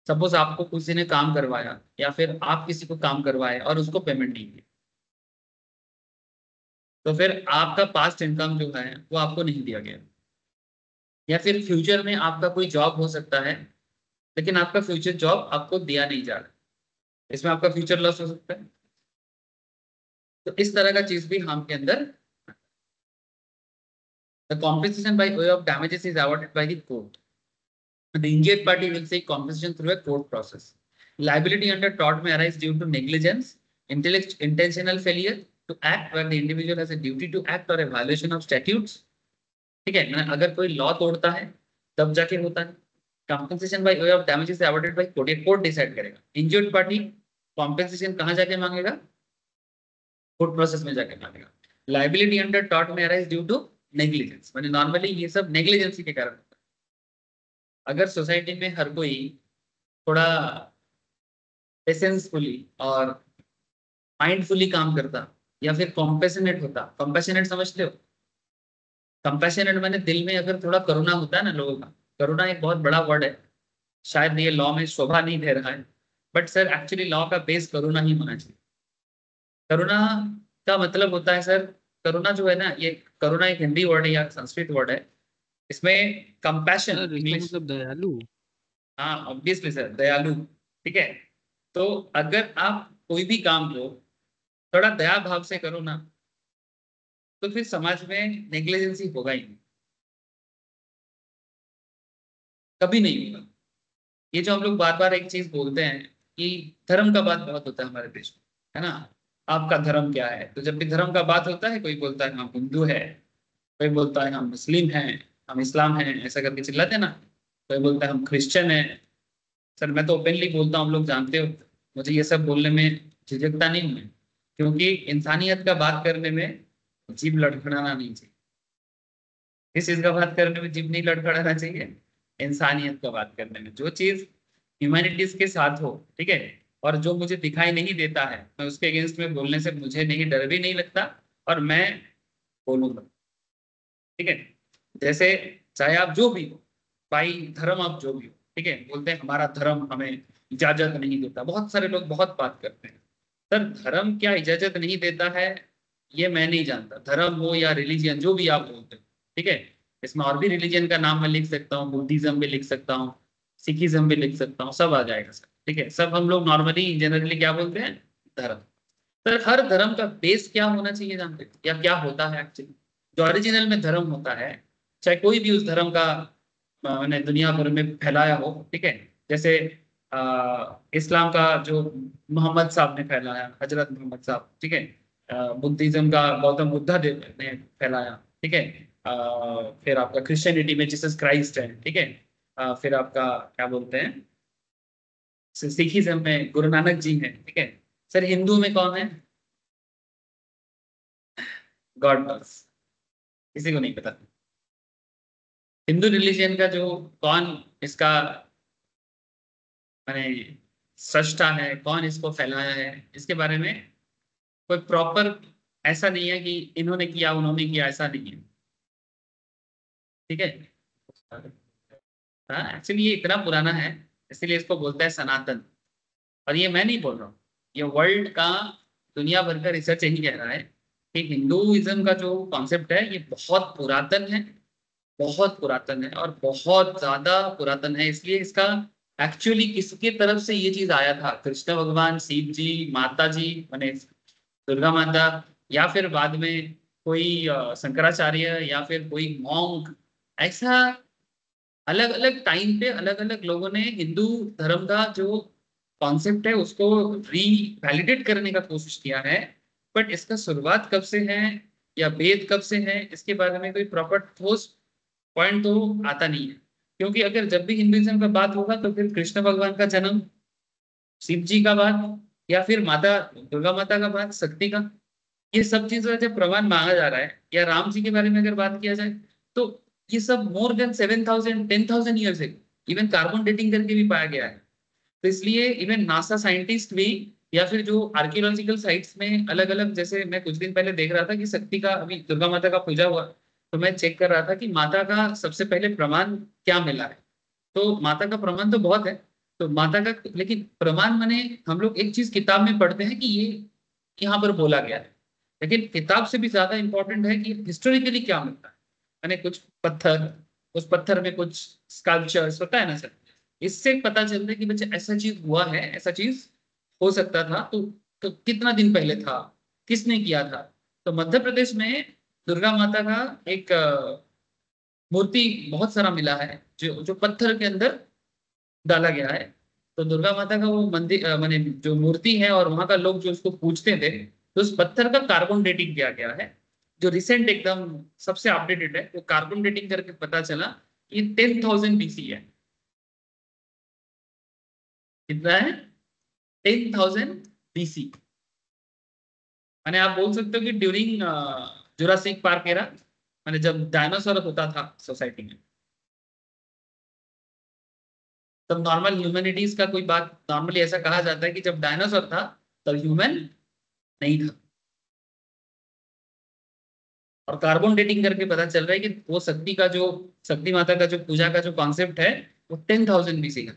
सपोज आपको किसी ने काम करवाया या फिर आप किसी को काम करवाए और उसको पेमेंट नहीं दी, तो फिर आपका पास्ट इनकम जो है वो आपको नहीं दिया गया। या फिर फ्यूचर में आपका कोई जॉब हो सकता है लेकिन आपका फ्यूचर जॉब आपको दिया नहीं जा रहा, इसमें आपका फ्यूचर लॉस हो सकता है। तो इस तरह का चीज भी हम के अंदर, the compensation by way of damages is awarded by the court, the injured party will seek compensation through a court process. Liability under tort may arise due to negligence, intentional failure to act where the individual has a duty to act or a violation of statutes, ठीक है ना, अगर कोई law तोड़ता है तब जाके होता है। Compensation by way of damages awarded by court, ये कोर्ट डिसाइड करेगा। इंजर्ड पार्टी कॉम्पेंसेशन कहां जाके मांगेगा? कोर्ट प्रोसेस में जाके मांगेगा। लाइबिलिटी अंडर टॉर्ट में अराइज ड्यू टू नेग्लिजेंस, माने नॉर्मली ये सब नेग्लिजेंसी के कारण होता है। अगर सोसाइटी में हर कोई थोड़ा पेशेंसफुली और माइंडफुली काम करता या फिर कॉम्पेशनेट होता, कॉम्पेशनेट समझते हो? कंपैशनेट माने दिल में अगर थोड़ा करुणा होता है ना लोगों का, करुणा एक बहुत बड़ा वर्ड है, शायद ये लॉ में शोभा नहीं दे रहा है, बट सर एक्चुअली लॉ का बेस करुणा ही होना चाहिए। करुणा का मतलब होता है सर, करुणा जो है ना, ये करुणा एक हिंदी वर्ड है या संस्कृत वर्ड है, इसमें कंपैशन सर इसका इंग्लिश, मतलब दयालु। हाँ ऑब्वियसली सर, दयालु, ठीक है। तो अगर आप कोई भी काम को थोड़ा दया भाव से करो ना, तो फिर समाज में नेग्लिजेंसी होगा ही नहीं, कभी नहीं होगा। ये जो हम लोग बार बार एक चीज बोलते हैं कि धर्म का बात बहुत होता है हमारे देश में, है ना, आपका धर्म क्या है? तो जब भी धर्म का बात होता है कोई बोलता है हम हिंदू है, कोई बोलता है हम मुस्लिम हैं, हम इस्लाम हैं, ऐसा करके चिल्लाते हैं ना, कोई बोलता है हम क्रिश्चियन हैं। सर मैं तो ओपनली बोलता हूँ, हम लोग जानते हो, मुझे ये सब बोलने में झिझकता नहीं हूँ मैं, क्योंकि इंसानियत का बात करने में जीभ लड़खड़ाना नहीं चाहिए। इस चीज का बात करने में जीभ नहीं लड़खड़ाना चाहिए, इंसानियत का बात करने में जो चीज ह्यूमैनिटीज के साथ हो, ठीक है, और जो मुझे दिखाई नहीं देता है मैं उसके अगेंस्ट में बोलने से मुझे नहीं, डर भी नहीं लगता, और मैं बोलूंगा, ठीक है। जैसे चाहे आप जो भी हो, भाई धर्म आप जो भी हो, ठीक है, बोलते हैं हमारा धर्म हमें इजाजत नहीं देता, बहुत सारे लोग बहुत बात करते हैं। सर धर्म क्या इजाजत नहीं देता है ये मैं नहीं जानता, धर्म हो या रिलीजियन जो भी आप बोलते हो, ठीक है। इसमें और भी रिलीजन का नाम मैं लिख सकता हूँ, बुद्धिज्म भी लिख सकता हूँ, सिखिज्म भी लिख सकता हूँ, सब आ जाएगा सर, ठीक है। सब हम लोग नॉर्मली जनरली क्या बोलते हैं, धर्म। सर हर धर्म का बेस क्या होना चाहिए जानते हैं या क्या होता है एक्चुअली? जो ओरिजिनल में धर्म होता है, चाहे कोई भी उस धर्म का मैंने दुनिया भर में फैलाया हो, ठीक है। जैसे इस्लाम का जो मोहम्मद साहब ने फैलाया, हजरत मोहम्मद साहब, ठीक है। बुद्धिज्म का गौतम बुद्धा देव ने फैलाया, ठीक है। फिर आपका क्रिश्चियनिटी में जीसस क्राइस्ट है, ठीक है। फिर आपका क्या बोलते हैं, सिखिज्म में गुरु नानक जी हैं, ठीक है। सर हिंदू में कौन है? गॉड बस, किसी को नहीं पता। हिंदू रिलीजन का जो कौन इसका माने सृष्टा है, कौन इसको फैलाया है, इसके बारे में कोई प्रॉपर ऐसा नहीं है कि इन्होंने किया उन्होंने किया, ऐसा नहीं है, ठीक है। हाँ एक्चुअली ये इतना पुराना है, इसीलिए इसको बोलता है सनातन। और ये मैं नहीं बोल रहा हूँ, ये वर्ल्ड का दुनिया भर का रिसर्च यही कह रहा है कि हिंदुइज्म का जो कॉन्सेप्ट है ये बहुत पुरातन है, बहुत पुरातन है और बहुत ज्यादा पुरातन है। इसलिए इसका एक्चुअली किसके तरफ से ये चीज आया था, कृष्ण भगवान, शिव जी, माता जी माने दुर्गा माता, या फिर बाद में कोई शंकराचार्य या फिर कोई मॉन्क, ऐसा अलग अलग टाइम पे अलग अलग लोगों ने हिंदू धर्म का जो कॉन्सेप्ट है उसको री वैलिडेट करने का कोशिश किया है। बट इसका शुरुआत कब से है या वेद कब से है, इसके बारे में कोई प्रॉपर ठोस पॉइंट तो आता नहीं है। क्योंकि अगर जब भी हिंदुइज्म का बात होगा तो फिर कृष्ण भगवान का जन्म, शिव जी का बात, या फिर माता दुर्गा माता का बात, शक्ति का, ये सब चीजों जब प्रमाण मांगा जा रहा है, या राम जी के बारे में अगर बात किया जाए, तो ये सब मोर देन 7,000 10,000 ईयर्स है। इवन कार्बन डेटिंग करके भी पाया गया है। तो इसलिए इवन नासा साइंटिस्ट भी, या फिर जो आर्कियोलॉजिकल साइट्स में अलग अलग, जैसे मैं कुछ दिन पहले देख रहा था कि शक्ति का अभी दुर्गा माता का पूजा हुआ, तो मैं चेक कर रहा था कि माता का सबसे पहले प्रमाण क्या मिला है। तो माता का प्रमाण तो बहुत है, तो माता का लेकिन प्रमाण माने हम लोग एक चीज किताब में पढ़ते हैं कि ये यहाँ पर बोला गया है, लेकिन किताब से भी ज्यादा इंपॉर्टेंट है कि हिस्टोरिकली क्या मिलता है। यानी कुछ पत्थर, उस पत्थर में कुछ स्कल्पचर्स होता है ना सर, इससे पता चलता है कि बच्चे ऐसा चीज हुआ है, ऐसा चीज हो सकता था। तो कितना दिन पहले था, किसने किया था? तो मध्य प्रदेश में दुर्गा माता का एक मूर्ति बहुत सारा मिला है, जो जो पत्थर के अंदर डाला गया है। तो दुर्गा माता का वो मंदिर माने जो मूर्ति है, और वहां का लोग जो उसको पूजते थे, तो उस पत्थर का कार्बन डेटिंग किया गया है। जो रिसेंट एकदम सबसे अपडेटेड है, वो कार्बन डेटिंग करके पता चला कि 10,000 बीसी है। कितना है? 10,000 बीसी। माने आप बोल सकते हो कि ड्यूरिंग जुरासिक पार्क एरा, माने जब डायनासोर होता था सोसाइटी में, तब नॉर्मल ह्यूमैनिटीज का कोई बात, नॉर्मली ऐसा कहा जाता है कि जब डायनासोर था तब ह्यूमन नहीं था। और कार्बन डेटिंग करके पता चल रहा है कि वो शक्ति का जो, शक्ति माता का जो पूजा का जो कॉन्सेप्ट है, वो 10,000 बीसी का,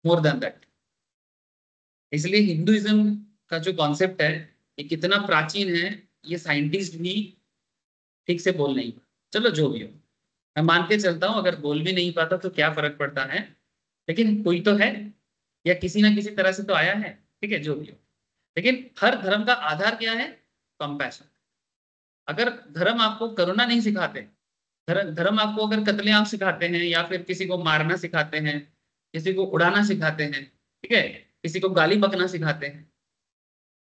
मोर देन दैट। इसलिए हिंदुइज्म का जो कॉन्सेप्ट है ये कितना प्राचीन है, ये साइंटिस्ट भी ठीक से बोल नहीं पाते। चलो जो भी हो, मैं मान के चलता हूँ, अगर बोल भी नहीं पाता तो क्या फर्क पड़ता है, लेकिन कोई तो है, या किसी ना किसी तरह से तो आया है, ठीक है, जो भी हो। लेकिन हर धर्म का आधार क्या है? कंपैशन। अगर धर्म आपको करुणा नहीं सिखाते, धर्म धर्म आपको अगर कत्लेआम सिखाते हैं, या फिर किसी को मारना सिखाते हैं, किसी को उड़ाना सिखाते हैं, ठीक है, किसी को गाली बकना सिखाते हैं,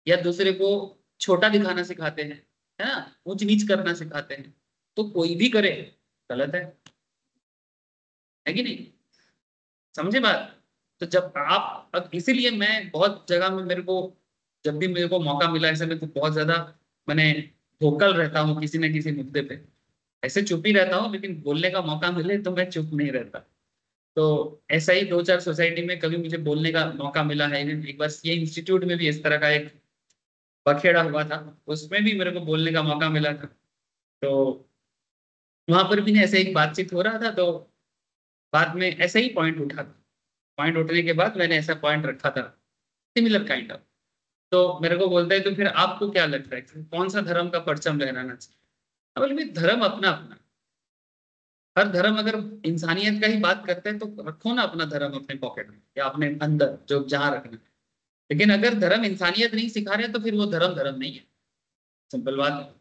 या दूसरे को छोटा दिखाना सिखाते हैं, है ना, ऊंच नीच करना सिखाते हैं, तो कोई भी करे गलत है कि नहीं? समझे बात? तो जब आप, अब इसीलिए मैं बहुत जगह में, मेरे को जब भी मेरे को मौका मिला ऐसे में, तो बहुत ज्यादा मैंने वोकल रहता हूँ किसी न किसी मुद्दे पे। ऐसे चुप ही रहता हूँ, लेकिन बोलने का मौका मिले तो मैं चुप नहीं रहता। तो ऐसा ही दो चार सोसाइटी में कभी मुझे बोलने का मौका मिला है। एक बार ये इंस्टीट्यूट में भी इस तरह का एक बखेड़ा हुआ था, उसमें भी मेरे को बोलने का मौका मिला था। तो वहां पर भी ऐसे एक बातचीत हो रहा था, तो बाद में ऐसा ही पॉइंट उठा था। पॉइंट उठने के बाद मैंने ऐसा पॉइंट रखा था, सिमिलर काइंड ऑफ। तो मेरे को बोलता है तो फिर आपको क्या लगता है कि कौन सा धर्म का परचम लहराना चाहिए? अब बोले भाई धर्म अपना अपना, हर धर्म अगर इंसानियत का ही बात करते हैं तो रखो ना अपना धर्म अपने पॉकेट में या अपने अंदर जो जहां रखना है। लेकिन अगर धर्म इंसानियत नहीं सिखा रहे तो फिर वो धर्म धर्म नहीं है। सिंपल बात है।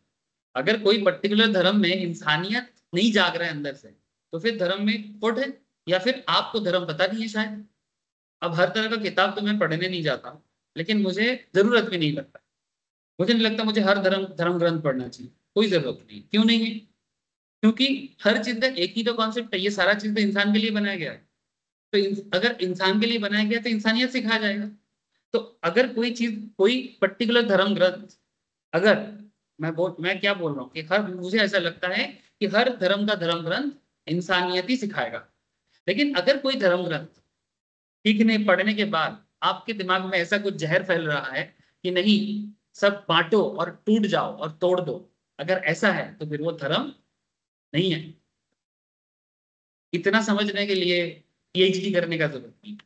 अगर कोई पर्टिकुलर धर्म में इंसानियत नहीं जाग रहा है अंदर से तो फिर धर्म में खोट है, या फिर आपको धर्म पता नहीं है शायद। अब हर तरह का किताब तो मैं पढ़ने नहीं जाता हूँ, लेकिन मुझे जरूरत भी नहीं लगता। मुझे नहीं लगता मुझे हर धर्म धर्म ग्रंथ पढ़ना चाहिए, कोई जरूरत नहीं। क्यों नहीं है? क्योंकि हर चीज का एक ही तो कॉन्सेप्ट है, ये सारा चीज तो इंसान के लिए बनाया गया है। तो अगर इंसान के लिए बनाया गया तो इंसानियत सिखाया जाएगा। तो अगर कोई चीज, कोई पर्टिकुलर धर्म ग्रंथ, अगर मैं क्या बोल रहा हूँ कि हर, मुझे ऐसा लगता है कि हर धर्म का धर्म ग्रंथ इंसानियत ही सिखाएगा। लेकिन अगर कोई धर्म ग्रंथ सीखने पढ़ने के बाद आपके दिमाग में ऐसा कुछ जहर फैल रहा है कि नहीं, सब बांटो और टूट जाओ और तोड़ दो, अगर ऐसा है तो फिर वो धर्म नहीं है। इतना समझने के लिए पीएचडी करने का जरूरत नहीं।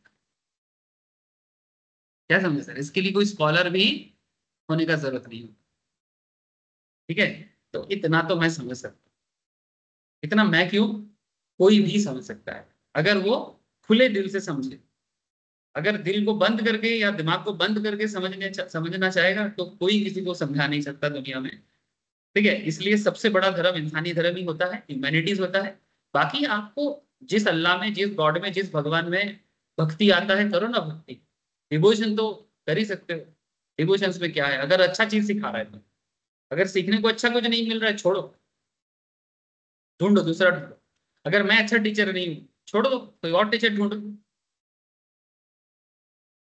क्या समझे सर? इसके लिए कोई स्कॉलर भी होने का जरूरत नहीं होता। ठीक है, तो इतना तो मैं समझ सकता हूँ। इतना मैं क्यों, कोई भी समझ सकता है अगर वो खुले दिल से समझे। अगर दिल को बंद करके या दिमाग को बंद करके समझना चाहेगा तो कोई किसी को समझा नहीं सकता दुनिया में। ठीक है, इसलिए सबसे बड़ा धर्म इंसानी धर्म ही होता है, ह्यूमैनिटीज होता है। बाकी आपको जिस अल्लाह में, जिस गॉड में, जिस भगवान में भक्ति आता है करो ना भक्ति। डिवोशन तो कर ही सकते हो। डिवोशंस में क्या है, अगर अच्छा चीज सिखा रहा है तो। अगर सीखने को अच्छा कुछ नहीं मिल रहा है छोड़ो, ढूंढो दूसरा ढूंढो। अगर मैं अच्छा टीचर नहीं हूँ छोड़ दो, कोई और टीचर ढूंढो।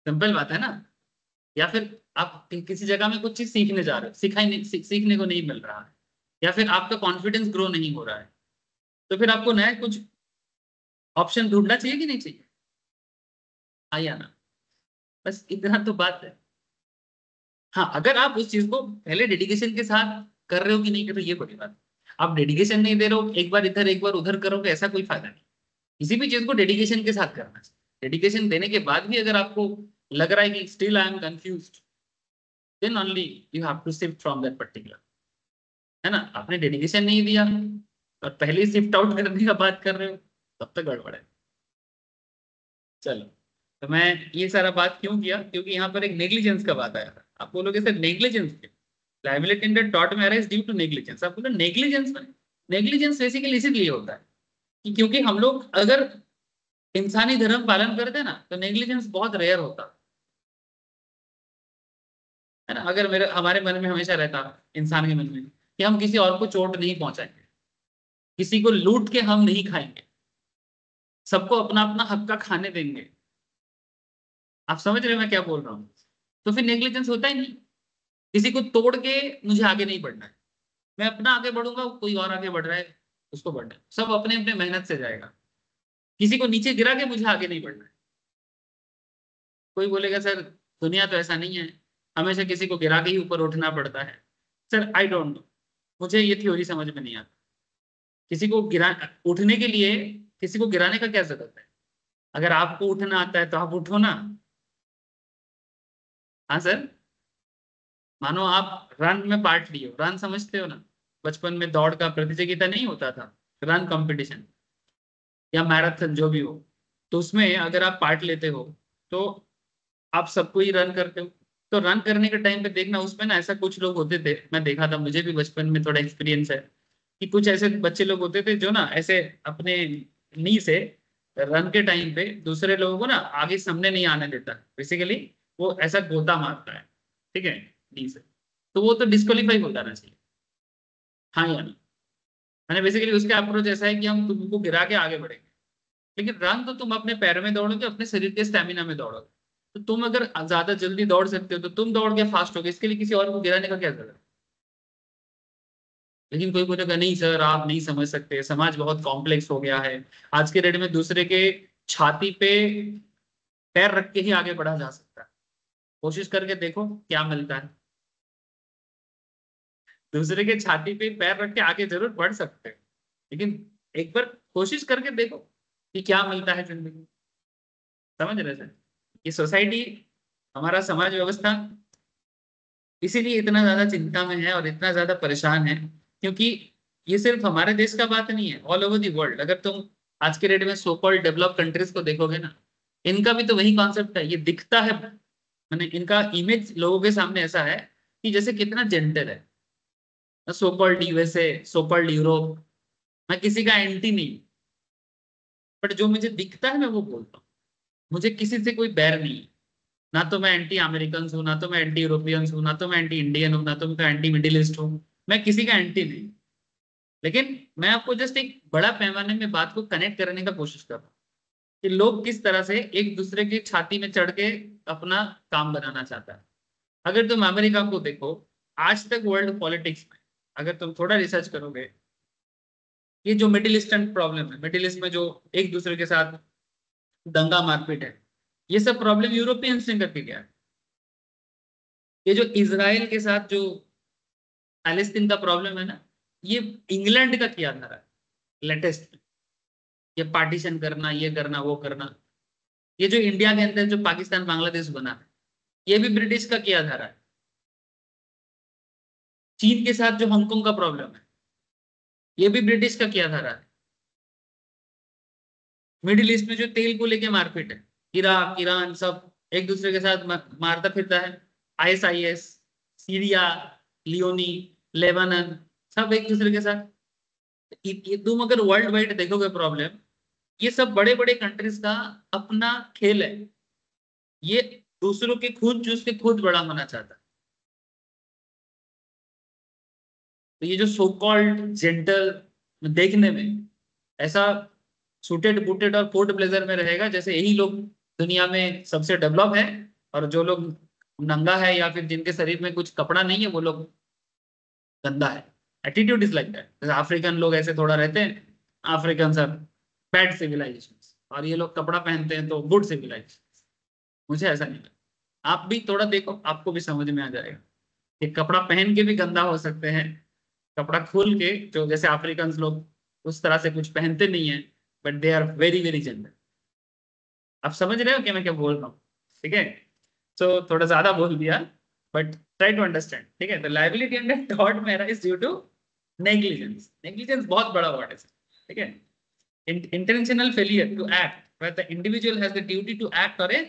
सिंपल बात है ना। या फिर आप किसी जगह में कुछ चीज सीखने जा रहे हो, सिखा ही नहीं, सीखने को नहीं मिल रहा है, या फिर आपका कॉन्फिडेंस ग्रो नहीं हो रहा है, तो फिर आपको नया कुछ ऑप्शन ढूंढना चाहिए कि नहीं चाहिए? आया ना। बस इतना तो बात है। हाँ, अगर आप उस चीज को पहले डेडिकेशन के साथ कर रहे हो कि नहीं कर रहे हो ये बड़ी बात है। आप डेडिकेशन नहीं दे रहे हो, एक बार इधर एक बार उधर करोगे, ऐसा कोई फायदा नहीं। किसी भी चीज को डेडिकेशन के साथ करना चाहिए। डेडिकेशन देने के बाद भी अगर आपको लग रहा है कि still I am confused, then only you have to shift from that particular. है ना, आपने डेडिकेशन नहीं दिया और पहले ही शिफ्ट आउट करने का बात कर रहे हो, तब तक गड़बड़ है। चलो, तो मैं ये सारा बात क्यों किया, क्योंकि यहाँ पर एक नेग्लिजेंस का बात आया था। आप बोलोगे सर नेग्लिजेंस क्यों? लाइबिलिटी इन द टॉर्ट में अराइज ड्यू टू नेग्लिजेंस। आप बोलो नेग्लिजेंस में, नेग्लिजेंस बेसिकली इसीलिए होता है कि क्योंकि हम लोग अगर इंसानी धर्म पालन करते हैं ना तो नेग्लिजेंस बहुत रेयर होता है ना। अगर मेरे हमारे मन में हमेशा रहता, इंसान के मन में, कि हम किसी और को चोट नहीं पहुंचाएंगे, किसी को लूट के हम नहीं खाएंगे, सबको अपना अपना हक का खाने देंगे। आप समझ रहे हो मैं क्या बोल रहा हूँ? तो फिर नेग्लिजेंस होता ही नहीं। किसी को तोड़ के मुझे आगे नहीं बढ़ना है, मैं अपना आगे बढ़ूंगा, कोई और आगे बढ़ रहा है उसको बढ़ना है, सब अपने अपने मेहनत से जाएगा। किसी को नीचे गिरा के मुझे आगे नहीं बढ़ना है। कोई बोलेगा सर दुनिया तो ऐसा नहीं है, हमेशा किसी को गिरा के ही ऊपर उठना पड़ता है। सर आई डोंट नो, मुझे ये थ्योरी समझ में नहीं आता। किसी को गिरा, उठने के लिए किसी को गिराने का क्या जरूरत है? अगर आपको उठना आता है तो आप उठो ना। हाँ सर, मानो आप रन में पार्ट लिए हो, रन समझते हो ना, बचपन में दौड़ का प्रतियोगिता नहीं होता था, रन कंपटीशन या मैराथन जो भी हो, तो उसमें अगर आप पार्ट लेते हो तो आप सबको ही रन करते हो। तो रन करने के टाइम पे देखना, उसमें ना ऐसा कुछ लोग होते थे, मैं देखा था, मुझे भी बचपन में थोड़ा एक्सपीरियंस है, कि कुछ ऐसे बच्चे लोग होते थे जो ना ऐसे अपने नी से रन के टाइम पे दूसरे लोगों को ना आगे सामने नहीं आने देता बेसिकली। वो ऐसा गोता मारता है, ठीक है, नी से। तो वो तो डिस्क्वालीफाई हो जाना चाहिए। हाँ या ना? मैंने बेसिकली उसका अप्रोच ऐसा है कि हम तुमको गिरा के आगे बढ़ेंगे। लेकिन रन तो तुम अपने पैर में दौड़ोगे, अपने शरीर के स्टेमिना में दौड़ोगे। तो तुम अगर ज्यादा जल्दी दौड़ सकते हो तो तुम दौड़ के फास्ट होगे, इसके लिए किसी और को गिराने का क्या जरूरत है? लेकिन कोई बोलेगा नहीं सर आप नहीं समझ सकते, समाज बहुत कॉम्प्लेक्स हो गया है, आज के डेट में दूसरे के छाती पे पैर रख के ही आगे बढ़ा जा सकता है। कोशिश करके देखो क्या मिलता है। दूसरे के छाती पे पैर रख के आगे जरूर बढ़ सकते हैं, लेकिन एक बार कोशिश करके देखो कि क्या मिलता है जिंदगी में। समझ रहे सर? ये सोसाइटी, हमारा समाज व्यवस्था इसीलिए इतना ज्यादा चिंता में है और इतना ज्यादा परेशान है, क्योंकि ये सिर्फ हमारे देश का बात नहीं है, ऑल ओवर दी वर्ल्ड। अगर तुम आज के डेट में सो कॉल्ड डेवलप कंट्रीज को देखोगे ना, इनका भी तो वही कॉन्सेप्ट है। ये दिखता है, मैंने इनका इमेज लोगों के सामने ऐसा है कि जैसे कितना जेंटल है, so called USA, so called Europe. मैं किसी का एंटी नहीं, बट जो मुझे दिखता है मैं वो बोलता हूँ। मुझे किसी से कोई बैर नहीं है। ना तो मैं एंटी अमेरिकन हूँ, ना तो मैं एंटी यूरोपियन हूँ, ना तो मैं एंटी इंडियन हूँ, ना तो मैं एंटी मिडिल ईस्ट हूँ। मैं किसी का एंटी नहीं। लेकिन मैं आपको जस्ट एक बड़ा पैमाने में बात को कनेक्ट करने का कोशिश कर रहा हूँ कि लोग किस तरह से एक दूसरे की छाती में चढ़ के अपना काम बनाना चाहता है। अगर तुम अमेरिका को देखो, आज तक वर्ल्ड पॉलिटिक्स में अगर तुम थोड़ा रिसर्च करोगे, ये जो मिडिल ईस्टर्न प्रॉब्लम है, मिडिल ईस्ट में जो एक दूसरे के साथ दंगा मारपीट है, ये सब प्रॉब्लम यूरोपियंस ने करके गया है। ये जो इसराइल के साथ जो पैलेस्तीन का प्रॉब्लम है ना, ये इंग्लैंड का किया था लेटेस्ट में। ये पार्टीशन करना, ये करना, वो करना। ये जो इंडिया के अंदर जो पाकिस्तान बांग्लादेश बना है, ये भी ब्रिटिश का किया जा रहा है। चीन के साथ जो हांगकांग का प्रॉब्लम है, ये भी ब्रिटिश का किया जा रहा है। मिडिल ईस्ट में जो तेल को लेके मारपीट है, इराक, ईरान, सब एक दूसरे के साथ मारता फिरता है। आईएसआईएस, सीरिया, लियोनी, लेबनान, सब एक दूसरे के साथ। ये तुम अगर वर्ल्ड वाइड देखोगे प्रॉब्लम, ये सब बड़े बड़े कंट्रीज का अपना खेल है। ये दूसरों के खून चूस के खुद बड़ा होना चाहता है। तो ये जो सो कॉल्ड जेंटल देखने में ऐसा सूटेड बूटेड और कोट ब्लेजर में रहेगा, जैसे यही लोग दुनिया में सबसे डेवलप है। और जो लोग नंगा है या फिर जिनके शरीर में कुछ कपड़ा नहीं है, वो लोग गंदा है। Attitude is like that. जैसे अफ्रीकन लोग ऐसे थोड़ा रहते हैं, अफ्रीकन सर बैड सिविलाइजेशन, और ये लोग कपड़ा पहनते हैं तो गुड सिविलाइजेशन। मुझे ऐसा नहीं लगता। आप भी थोड़ा देखो, आपको भी समझ में आ जाएगा कि कपड़ा पहन के भी गंदा हो सकते हैं, कपड़ा खोल के, जो जैसे अफ्रीकन लोग उस तरह से कुछ पहनते नहीं है, but they are very very gentle. आप समझ रहे हो कि मैं क्या बोल रहा हूँ? ठीक है। सो थोड़ा ज्यादा बोल दिया, बट ट्राई टू अंडरस्टैंड। ठीक है। तो लाइबिलिटी अंडर टॉर्ट मेरा is due to negligence. Negligence बहुत बड़ा वर्ड है। ठीक है। Intentional failure to act where the individual has the duty to act or a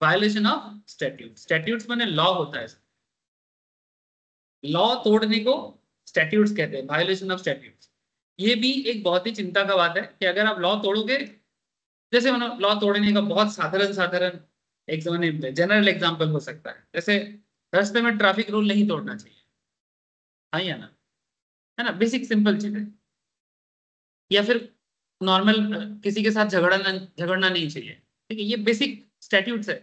violation of statute। statutes माने लॉ होता है। लॉ तोड़ने को स्टैट्यूट्स कहते हैं, वायोलेशन ऑफ स्टैट्यूट्स। ये भी एक बहुत ही चिंता का बात है कि अगर आप लॉ तोड़ोगे, जैसे लॉ तोड़ने का बहुत साधारण साधारण एक जनरल एग्जांपल हो सकता है, जैसे रास्ते में ट्रैफिक रूल नहीं तोड़ना चाहिए। हाँ या ना? है ना? बेसिक सिंपल चीज है। या फिर नॉर्मल किसी के साथ झगड़ना नहीं चाहिए। ठीक है, ये बेसिक स्टैट्यूट्स है,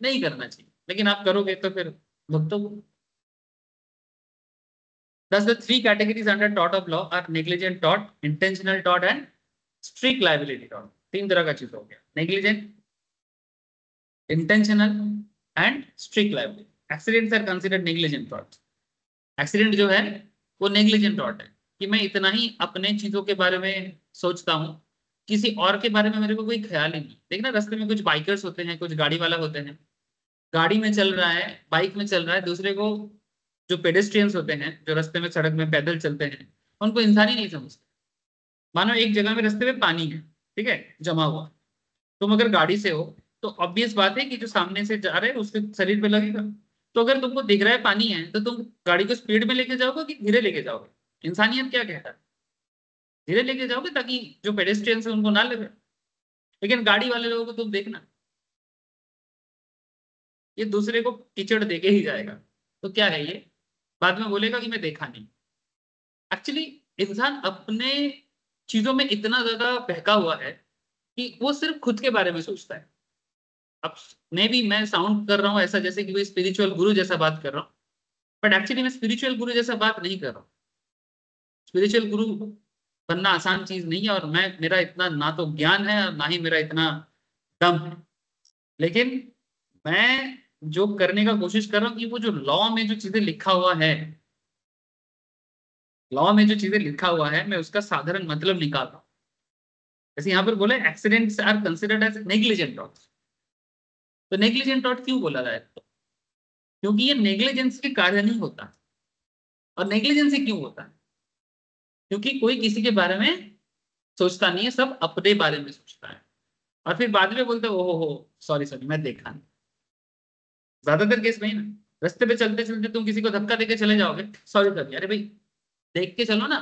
नहीं करना चाहिए। लेकिन आप करोगे तो फिर भुगतोगे। Thus, the three categories under tort of law are negligent tort, intentional tort, and strict liability tort। तीन तरह का चीज हो गया, negligent, intentional, and strict liability। Accidents are considered negligent tort। Accident जो है वो नेग्लिजेंट tort है, कि मैं इतना ही अपने चीजों के बारे में सोचता हूँ, किसी और के बारे में मेरे को कोई ख्याल ही नहीं। देखना रास्ते में कुछ बाइकर्स होते हैं, कुछ गाड़ी वाला होते हैं, गाड़ी में चल रहा है, बाइक में चल रहा है, दूसरे को, जो पेडेस्ट्रियंस होते हैं, जो रास्ते में सड़क में पैदल चलते हैं, उनको इंसान ही नहीं समझते। मानो एक जगह में रास्ते में पानी है, ठीक है, जमा हुआ। तुम अगर गाड़ी से हो तो ऑब्वियस बात है कि जो सामने से जा रहे हैं उसके शरीर पे लगेगा। तो अगर तुमको दिख रहा है पानी है, तो तुम गाड़ी को स्पीड में लेके जाओगे कि धीरे लेके जाओगे? इंसानियत क्या कहता है? धीरे लेके जाओगे, ताकि जो पेडेस्ट्रियंस है उनको ना लगे। लेकिन गाड़ी वाले लोगों को तुम देखना, ये दूसरे को कीचड़ देके ही जाएगा। तो क्या है ये? बाद में बोलेगा कि मैं देखा नहीं। एक्चुअली इंसान अपने चीजों में इतना ज्यादा बहका हुआ है कि वो सिर्फ खुद के बारे में सोचता है। अब मे भी मैं साउंड कर रहा हूँ ऐसा जैसे कि कोई स्पिरिचुअल गुरु जैसा बात कर रहा हूँ, बट एक्चुअली मैं स्पिरिचुअल गुरु जैसा बात नहीं कर रहा हूँ। स्पिरिचुअल गुरु बनना आसान चीज नहीं है, और मैं, मेरा इतना ना तो ज्ञान है और ना ही मेरा इतना दम है। लेकिन मैं जो करने का कोशिश कर रहा हूँ कि वो जो लॉ में जो चीजें लिखा हुआ है, लॉ में जो चीजें लिखा हुआ है, मैं उसका साधारण मतलब निकाल रहा हूँ। जैसे यहाँ पर बोले accidents are considered as negligent tort. तो नेग्लिजेंट टॉर्ट क्यों बोला जाए? क्योंकि ये नेग्लिजेंस के कारण ही होता है। और नेग्लिजेंस क्यों होता है? क्योंकि कोई किसी के बारे में सोचता नहीं है, सब अपने बारे में सोचता है और फिर बाद में बोलते ओहो हो सॉरी सॉरी मैं देखा नहीं। ज्यादातर केस में ही ना, रास्ते पे चलते चलते तुम किसी को धक्का देके चले जाओगे, सॉरी सॉरी, अरे भाई देख के चलो ना।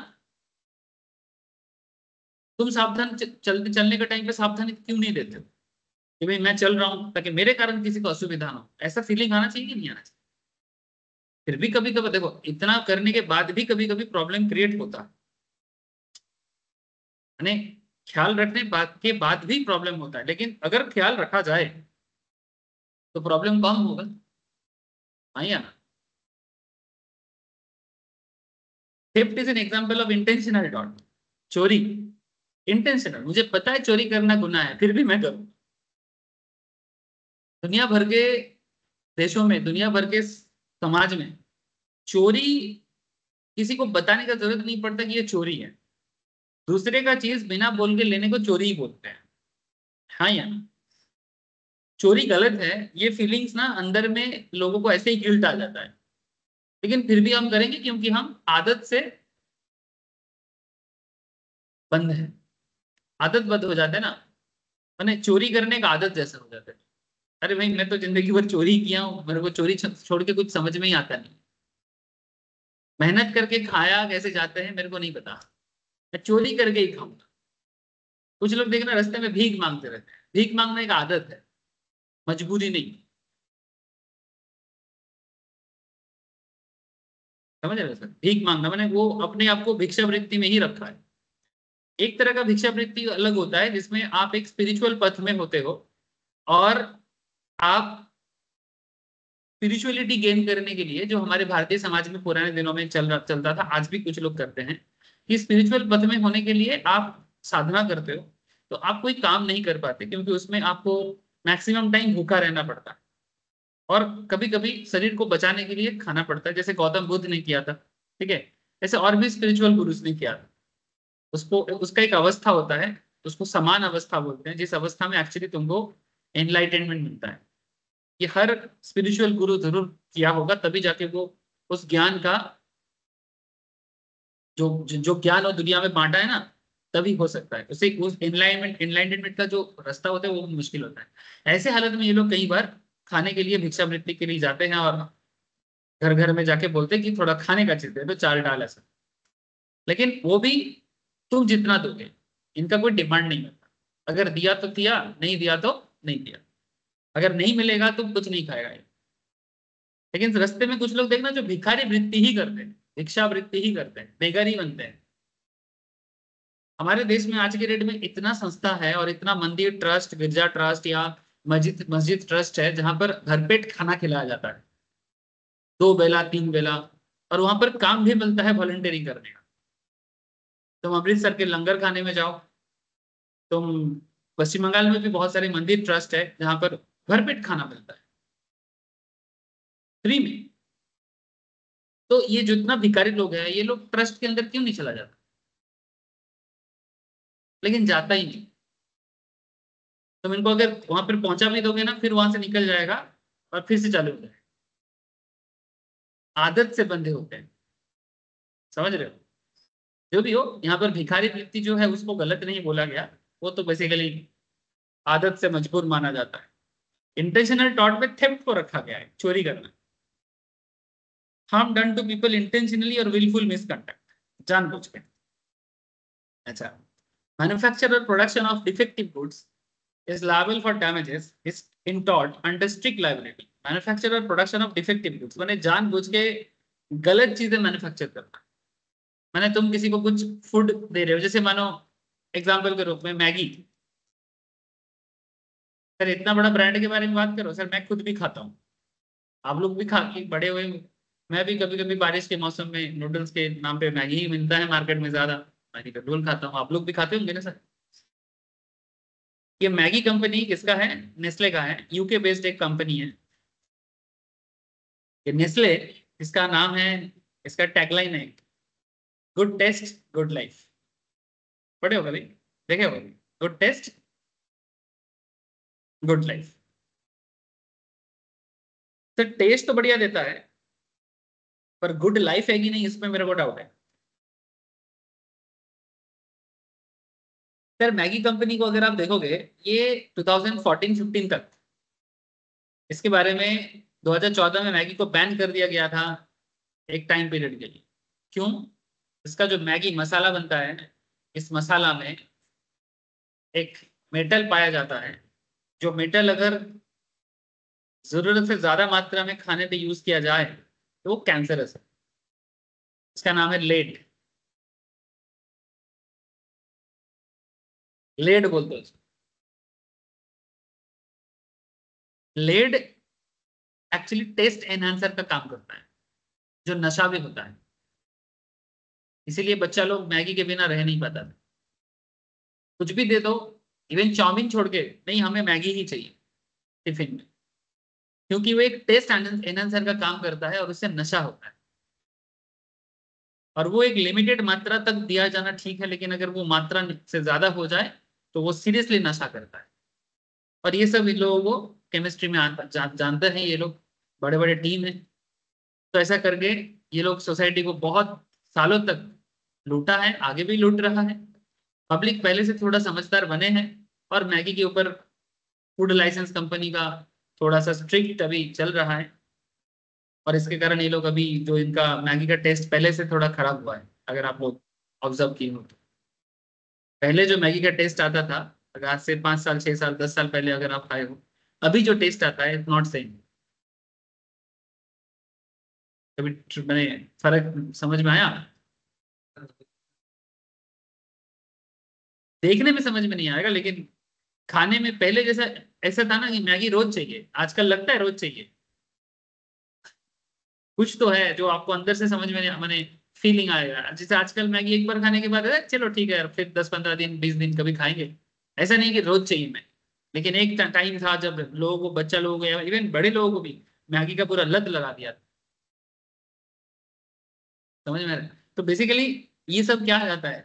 तुम सावधान चलते चलने के टाइम पे सावधानी क्यों नहीं देते हो कि भाई मैं चल रहा हूं ताकि मेरे कारण किसी को असुविधा ना हो? ऐसा फीलिंग आना चाहिए कि नहीं आना चाहिए? फिर भी कभी कभी देखो, इतना करने के बाद भी कभी कभी प्रॉब्लम क्रिएट होता है, यानी ख्याल रखने के बाद भी प्रॉब्लम होता है, लेकिन अगर ख्याल रखा जाए तो प्रॉब्लम कम होगा। हाँ या ना? Theft is an example of intentional dot. चोरी इंटेंशनल, मुझे पता है चोरी करना गुनाह है फिर भी मैं करूँ। दुनिया भर के देशों में, दुनिया भर के समाज में चोरी किसी को बताने का जरूरत नहीं पड़ता कि ये चोरी है। दूसरे का चीज बिना बोल के लेने को चोरी ही बोलते हैं। हाँ या ना? चोरी गलत है, ये फीलिंग्स ना अंदर में लोगों को ऐसे ही गिल्ट आ जाता है, लेकिन फिर भी हम करेंगे क्योंकि हम आदत से बंद है। आदत बंद हो जाते हैं ना, मैंने चोरी करने का आदत जैसा हो जाता है। अरे भाई मैं तो जिंदगी भर चोरी किया हूँ, मेरे को चोरी छोड़ के कुछ समझ में ही आता नहीं। मेहनत करके खाया कैसे जाते हैं मेरे को नहीं पता, मैं चोरी करके ही खाऊंगा। कुछ लोग देखना रास्ते में भीख मांगते रहते हैं, भीख मांगना एक आदत है, मजबूरी नहीं। समझ रहे हो सर? भीख मांगना मैंने वो अपने आप को भिक्षावृत्ति में ही रखा है। एक तरह का भिक्षावृत्ति अलग होता है जिसमें आप एक स्पिरिचुअल पथ में होते हो और आप स्पिरिचुअलिटी गेन करने के लिए, जो हमारे भारतीय समाज में पुराने दिनों में चलता था, आज भी कुछ लोग करते हैं कि स्पिरिचुअल पथ में होने के लिए आप साधना करते हो तो आप कोई काम नहीं कर पाते, क्योंकि उसमें आपको मैक्सिमम टाइम भूखा रहना पड़ता है और कभी कभी शरीर को बचाने के लिए खाना पड़ता है, जैसे गौतम बुद्ध ने किया था। ठीक है? ऐसे और भी स्पिरिचुअल गुरुज ने किया था। उसको उसका एक अवस्था होता है, उसको समान अवस्था बोलते हैं, जिस अवस्था में एक्चुअली तुमको एनलाइटेनमेंट मिलता है। ये हर स्पिरिचुअल गुरु जरूर किया होगा, तभी जाके वो उस ज्ञान का जो ज्ञान और दुनिया में बांटा है ना, तभी हो सकता है। उसे उस एनलाइटमेंट का जो रास्ता होता है वो मुश्किल होता है। ऐसे हालत में ये लोग कई बार खाने के लिए, भिक्षावृत्ति के लिए जाते हैं और घर घर में जाके बोलते हैं कि थोड़ा खाने का चीज दे दो, चार डाल ऐसा। लेकिन वो भी तुम जितना दोगे, इनका कोई डिमांड नहीं करता। अगर दिया तो दिया, नहीं दिया तो नहीं दिया। अगर नहीं मिलेगा तो कुछ नहीं खाएगा ये। लेकिन रास्ते में कुछ लोग देखना जो भिखारी वृत्ति ही करते हैं, भिक्षा वृत्ति ही करते हैं, बेघर ही बनते हैं। हमारे देश में आज के डेट में इतना संस्था है और इतना मंदिर ट्रस्ट, गिरजा ट्रस्ट या मस्जिद मस्जिद ट्रस्ट है जहां पर घर पेट खाना खिलाया जाता है, दो बेला तीन बेला। और वहां पर काम भी मिलता है वॉलंटियरिंग करने का। तुम अमृतसर के लंगर खाने में जाओ, तुम पश्चिम बंगाल में भी बहुत सारे मंदिर ट्रस्ट है जहां पर घर पेट खाना मिलता है फ्री में। तो ये जितना भिखारी लोग हैं, ये लोग ट्रस्ट के अंदर क्यों नहीं चला जाता? लेकिन जाता ही नहीं। तुम इनको अगर वहां पर पहुंचा भी दोगे ना, फिर वहां से निकल जाएगा और फिर से चालू हो जाएगा। आदत से बंधे होते हैं। समझ रहे हो? जो भी हो, यहाँ पर भिखारी वृत्ति जो है उसको गलत नहीं बोला गया, वो तो बेसिकली आदत से मजबूर माना जाता है। इंटेंशनल टॉट में थेफ्ट को रखा गया है, चोरी करना। Harm done to people intentionally और विलफुल मिसकंडक्ट, जानबूझ के। अच्छा, मैन्युफैक्चर और production of defective goods is liable for damages is in tort under strict liability. Manufacture और प्रोडक्शन ऑफ डिफेक्टिव गुड्स मैंने जानबूझ के गलत चीजें मैन्युफैक्चर करना। मैंने तुम किसी को कुछ फूड दे रहे हो, जैसे मानो एग्जांपल के रूप में मैगी। सर इतना बड़ा ब्रांड के बारे में बात करो सर, मैं खुद भी खाता हूँ, आप लोग भी खा के बड़े हुए। मैं भी कभी कभी बारिश के मौसम में नूडल्स के नाम पे मैगी ही मिलता है मार्केट में ज्यादा, मैगी का रोल खाता हूँ। आप लोग भी खाते होंगे ना सर? ये मैगी कंपनी किसका है? नेस्ले का है, यूके बेस्ड एक कंपनी है ये नेस्ले। इसका नाम है, इसका टैगलाइन है गुड टेस्ट गुड लाइफ। पढ़े हो कभी? देखे हो कभी? Good taste good life. तो टेस्ट तो बढ़िया देता है, पर गुड लाइफ है कि नहीं इसमें मेरे को डाउट है। सर मैगी कंपनी को अगर आप देखोगे, ये 2014-15 तक इसके बारे में, 2014 में मैगी को बैन कर दिया गया था एक टाइम पीरियड के लिए। क्यों? इसका जो मैगी मसाला बनता है, इस मसाला में एक मेटल पाया जाता है, जो मेटल अगर जरूरत से ज्यादा मात्रा में खाने पे यूज किया जाए तो वो कैंसरस है। इसका नाम है लेड। लेड बोलते हैं उसको। लेड एक्चुअली टेस्ट एनहांसर का काम करता है, जो नशा भी होता है। इसीलिए बच्चा लोग मैगी के बिना रह नहीं पाता। कुछ भी दे दो, इवन चाउमीन छोड़ के, नहीं हमें मैगी ही चाहिए टिफिन में, क्योंकि वो एक टेस्ट एनहांसर का काम करता है और उससे नशा होता है। और वो एक लिमिटेड मात्रा तक दिया जाना ठीक है, लेकिन अगर वो मात्रा से ज्यादा हो जाए तो वो सीरियसली नशा करता है। और ये सब इन लोगों को केमिस्ट्री में जानते हैं ये लोग, बड़े बड़े टीम है। तो ऐसा करके ये लोग सोसाइटी को बहुत सालों तक लूटा है, आगे भी लूट रहा है। पब्लिक पहले से थोड़ा समझदार बने हैं, और मैगी के ऊपर फूड लाइसेंस कंपनी का थोड़ा सा स्ट्रिक्ट अभी चल रहा है। और इसके कारण ये लोग अभी, जो इनका मैगी का टेस्ट पहले से थोड़ा खराब हुआ है, अगर आप लोग ऑब्जर्व किए हो तो। पहले जो मैगी का टेस्ट आता था, अगर आज से 5 साल 6 साल 10 साल पहले अगर आप खाए हो, अभी जो टेस्ट आता है इट्स नॉट सेम। कभी मैंने फर्क समझ में आया? देखने में समझ में नहीं आएगा, लेकिन खाने में पहले जैसा, ऐसा था ना कि मैगी रोज चाहिए, आजकल लगता है रोज चाहिए। कुछ तो है जो आपको अंदर से समझ में नहीं, मैंने फीलिंग आएगा। जैसे आजकल मैगी एक बार खाने के बाद चलो ठीक है यार, फिर 10-15 दिन 20 दिन कभी खाएंगे। ऐसा नहीं कि रोज चाहिए मैं। लेकिन एक टाइम था जब लोगों को, बच्चा लोगों को या इवन बड़े लोगों को भी मैगी का पूरा लत लगा दिया था। समझ में आ रहा है? तो बेसिकली ये सब क्या जाता है,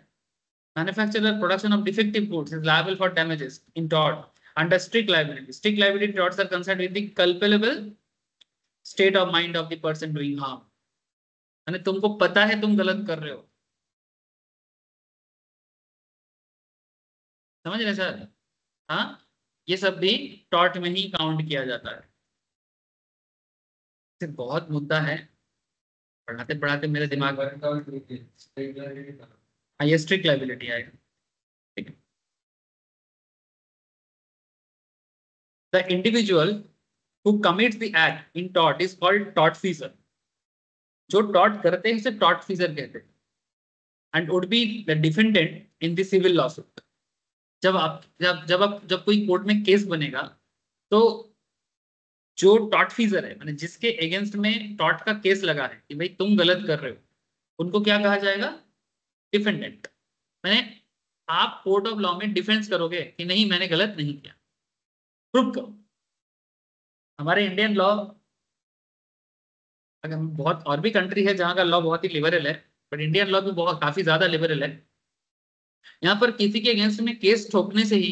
manufacturer production of defective goods is liable for damages in tort under strict liability. Strict liability torts are concerned with the culpable state of mind of the person doing harm. यानी तुमको पता है तुम गलत कर रहे हो। समझ रहे सर? हाँ, ये सब भी टॉर्ट में ही काउंट किया जाता है। ये बहुत मुद्दा है, पढ़ाते पढ़ाते मेरे दिमाग में। हाँ, ये स्ट्रिक्ट लायबिलिटी आएगा। ठीक है। The individual who commits the act in tort is called tortfeasor. जो टॉर्ट करते हैं उसे टॉर्टफीजर कहते हैं, and would be the defendant in the civil lawsuit. जब कोई कोर्ट में केस बनेगा, तो जो टॉर्टफीजर है, माने जिसके अगेंस्ट में टॉर्ट का केस लगा है कि भाई तुम गलत कर रहे हो, उनको क्या कहा जाएगा? डिफेंडेंट। मैंने, आप कोर्ट ऑफ लॉ में डिफेंस करोगे कि नहीं मैंने गलत नहीं किया, प्रूव करो। हमारे इंडियन लॉ, अगर बहुत और भी कंट्री है जहां का लॉ बहुत ही लिबरल है, बट इंडियन लॉ भी बहुत काफी ज्यादा लिबरल है। यहाँ पर किसी के अगेंस्ट में केस ठोकने से ही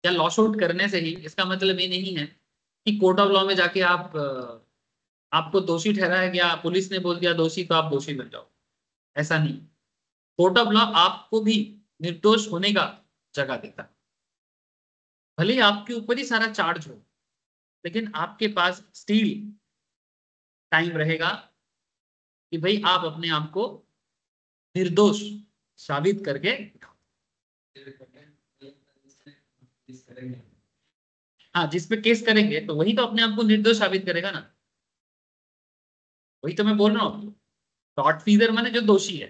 या लॉ शूट करने से ही इसका मतलब ये नहीं है कि कोर्ट ऑफ लॉ में जाके आपको दोषी ठहराया गया, पुलिस ने बोल दिया दोषी तो आप दोषी बन जाओ। ऐसा नहीं। कोर्ट ऑफ लॉ आपको भी निर्दोष होने का जगह देता है। भले ही आपके ऊपर ही सारा चार्ज हो, लेकिन आपके पास स्टील टाइम रहेगा कि भाई आप अपने आप को निर्दोष साबित करके दिखाओ। हाँ, जिस पे केस करेंगे तो वही तो अपने आप को निर्दोष साबित करेगा ना। वही तो मैं बोल रहा हूँ, टॉर्ट फीजर माने जो दोषी है।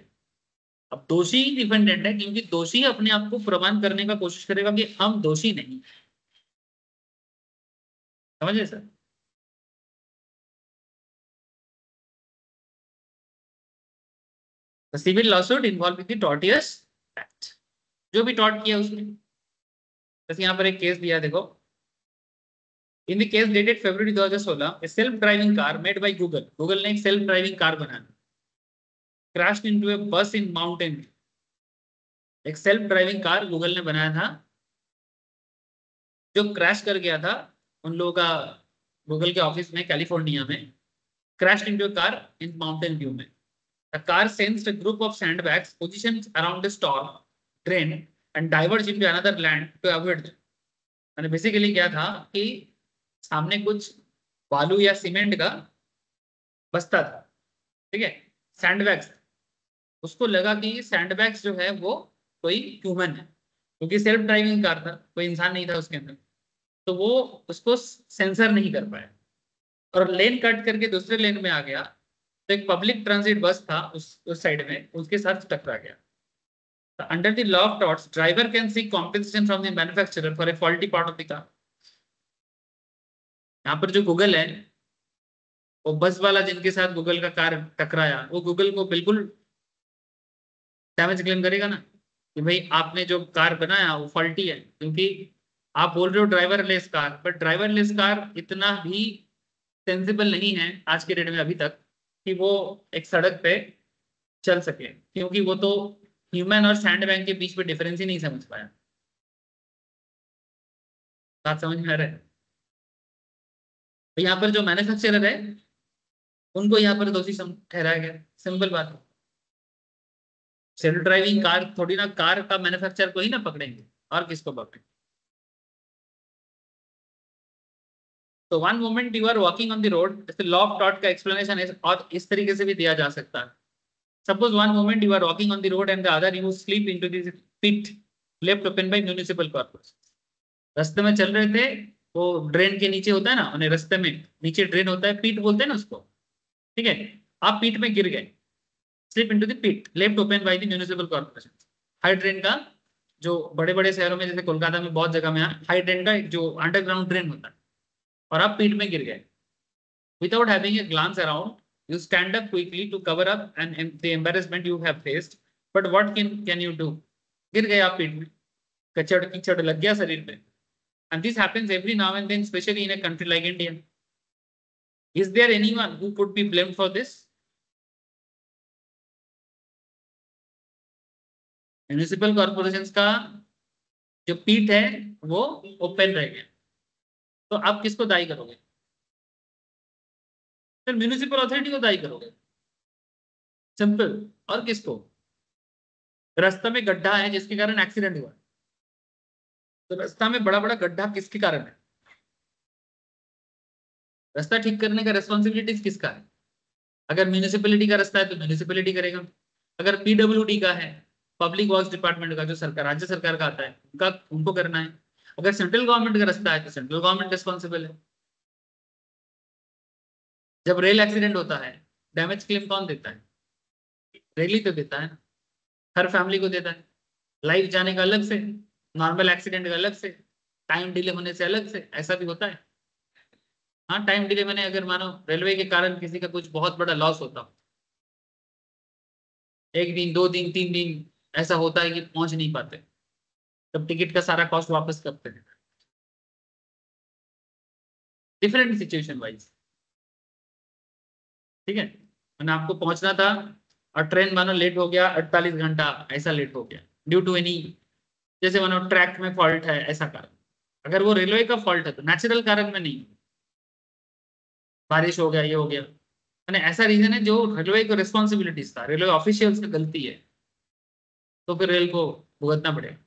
अब दोषी ही डिफेंडेंट है, क्योंकि दोषी अपने आप को प्रमाण करने का कोशिश करेगा कि हम दोषी नहीं। समझे sir? Civil lawsuit involve with the tortious act. जो भी टॉर्ट किया उसने। जैसे यहाँ पर एक केस दिया देखो। In the case dated February 2016, a self driving car made by Google ने एक सेल्फ ड्राइविंग कार बनाया, crashed into a bus in mountain। एक सेल्फ ड्राइविंग कार गूगल ने बनाया था, जो क्रैश कर गया था उन लोगों का गूगल के ऑफिस में कैलिफोर्निया में, crashed into a car in Mountain View में. The car sensed a group of sandbags positioned around the storm drain and diverged into another land to avoid them. मैंने बेसिकली क्या था कि सामने कुछ बालू या सीमेंट का बस्ता था, ठीक है, सैंडबैग्स. उसको लगा कि सैंडबैग्स जो है वो कोई ह्यूमन है, क्योंकि सेल्फ ड्राइविंग कार था, कोई इंसान नहीं था उसके अंदर, तो वो उसको सेंसर नहीं कर पाया और लेन कट करके दूसरे लेन में आ गया. तो एक पब्लिक ट्रांजिट बस था उस साइड में, उसके साथ टकरा गया. Under the law of torts driver can seek compensation from the manufacturer for a faulty part of the car. यहाँ पर जो गूगल है, वो बस वाला जिनके साथ गूगल का कार टकराया, वो गूगल को बिल्कुल डैमेज क्लेम करेगा ना कि भाई आपने जो कार बनाया वो फॉल्टी है, क्योंकि आप बोल रहे हो driverless car, but driverless car इतना भी सेंसिबल नहीं है आज के डेट में अभी तक कि वो एक सड़क पे चल सके, क्योंकि वो तो ह्यूमन और सैंडबैग के बीच में डिफरेंस ही नहीं समझ पाया. बात समझ में आ रहा है? तो यहाँ पर जो मैन्युफैक्चरर है उनको यहाँ पर दोषी ठहराया गया. सिंपल बात है. सेल्फ ड्राइविंग कार थोड़ी ना कार का मैन्युफैक्चर को ही ना पकड़ेंगे, और किसको पकड़ेंगे. तो one moment you are walking on the road, law of टॉट का एक्सप्लेनेशन है और इस तरीके से भी दिया जा सकता है. Suppose one moment you are walking on the road and the other you slip into the pit left open by municipal corporation. रास्ते में चल रहे थे, वो ड्रेन के नीचे होता है ना, उन्हें रास्ते में नीचे ड्रेन होता है, पीट बोलते हैं ना उसको, ठीक है. आप पीट में गिर गए, slip into the pit left open by the municipal corporation. High drain का जो बड़े बड़े शहरों में जैसे कोलकाता में बहुत जगह में हाई ड्रेन का जो अंडरग्राउंड ड्रेन होता है, और आप पीट में गिर गए. Without having a glance around you stand up quickly to cover up and the embarrassment you have faced, but what can you do? गिर गए आप पीठ में, कचड़ कीचड़ लग गया शरीर में. And this happens every now and then, especially in a country like India. Is there anyone who could be blamed for this? Municipal corporations का जो पीठ है वो ओपन रह गया, तो आप किसको दायी करोगे? फिर म्युनिसिपल अथॉरिटी को दायी करोगे, सिंपल. और किसको? रास्ता में गड्ढा है जिसके कारण एक्सीडेंट हुआ, तो रास्ता में बड़ा बड़ा गड्ढा किसके कारण है? रास्ता ठीक करने का रेस्पॉन्सिबिलिटी किसका है? अगर म्यूनिसिपैलिटी का रास्ता है तो म्यूनिसिपैलिटी करेगा. अगर पीडब्ल्यूडी का है, पब्लिक वर्क्स डिपार्टमेंट का, जो सरकार राज्य सरकार का आता है, उनको करना है. अगर सेंट्रल गवर्नमेंट का रास्ता है तो सेंट्रल गवर्नमेंट रिस्पॉन्सिबल है. जब रेल एक्सीडेंट होता है, डैमेज क्लेम कौन देता है? रेल ही तो देता है ना, हर फैमिली को देता है. लाइफ जाने का अलग से, नॉर्मल एक्सीडेंट का अलग से, टाइम डिले होने से अलग से, ऐसा भी होता है. हाँ, टाइम डिले मैंने अगर मानो रेलवे के कारण किसी का कुछ बहुत बड़ा लॉस होता हो, 1 दिन 2 दिन 3 दिन ऐसा होता है कि पहुंच नहीं पाते, तब टिकट का सारा कॉस्ट वापस करते हैं. डिफरेंट सिचुएशन वाइज, ठीक है. मैंने आपको पहुंचना था और ट्रेन मानो लेट हो गया, 48 घंटा ऐसा लेट हो गया ड्यू टू एनी, जैसे मानो ट्रैक में फॉल्ट है, ऐसा कारण. अगर वो रेलवे का फॉल्ट है तो नेचुरल कारण में नहीं, बारिश हो गया, ये हो गया, मैंने ऐसा रीजन है जो रेलवे को रिस्पॉन्सिबिलिटीज था, रेलवे ऑफिशियल्स की गलती है, तो फिर रेल को भुगतना पड़ेगा.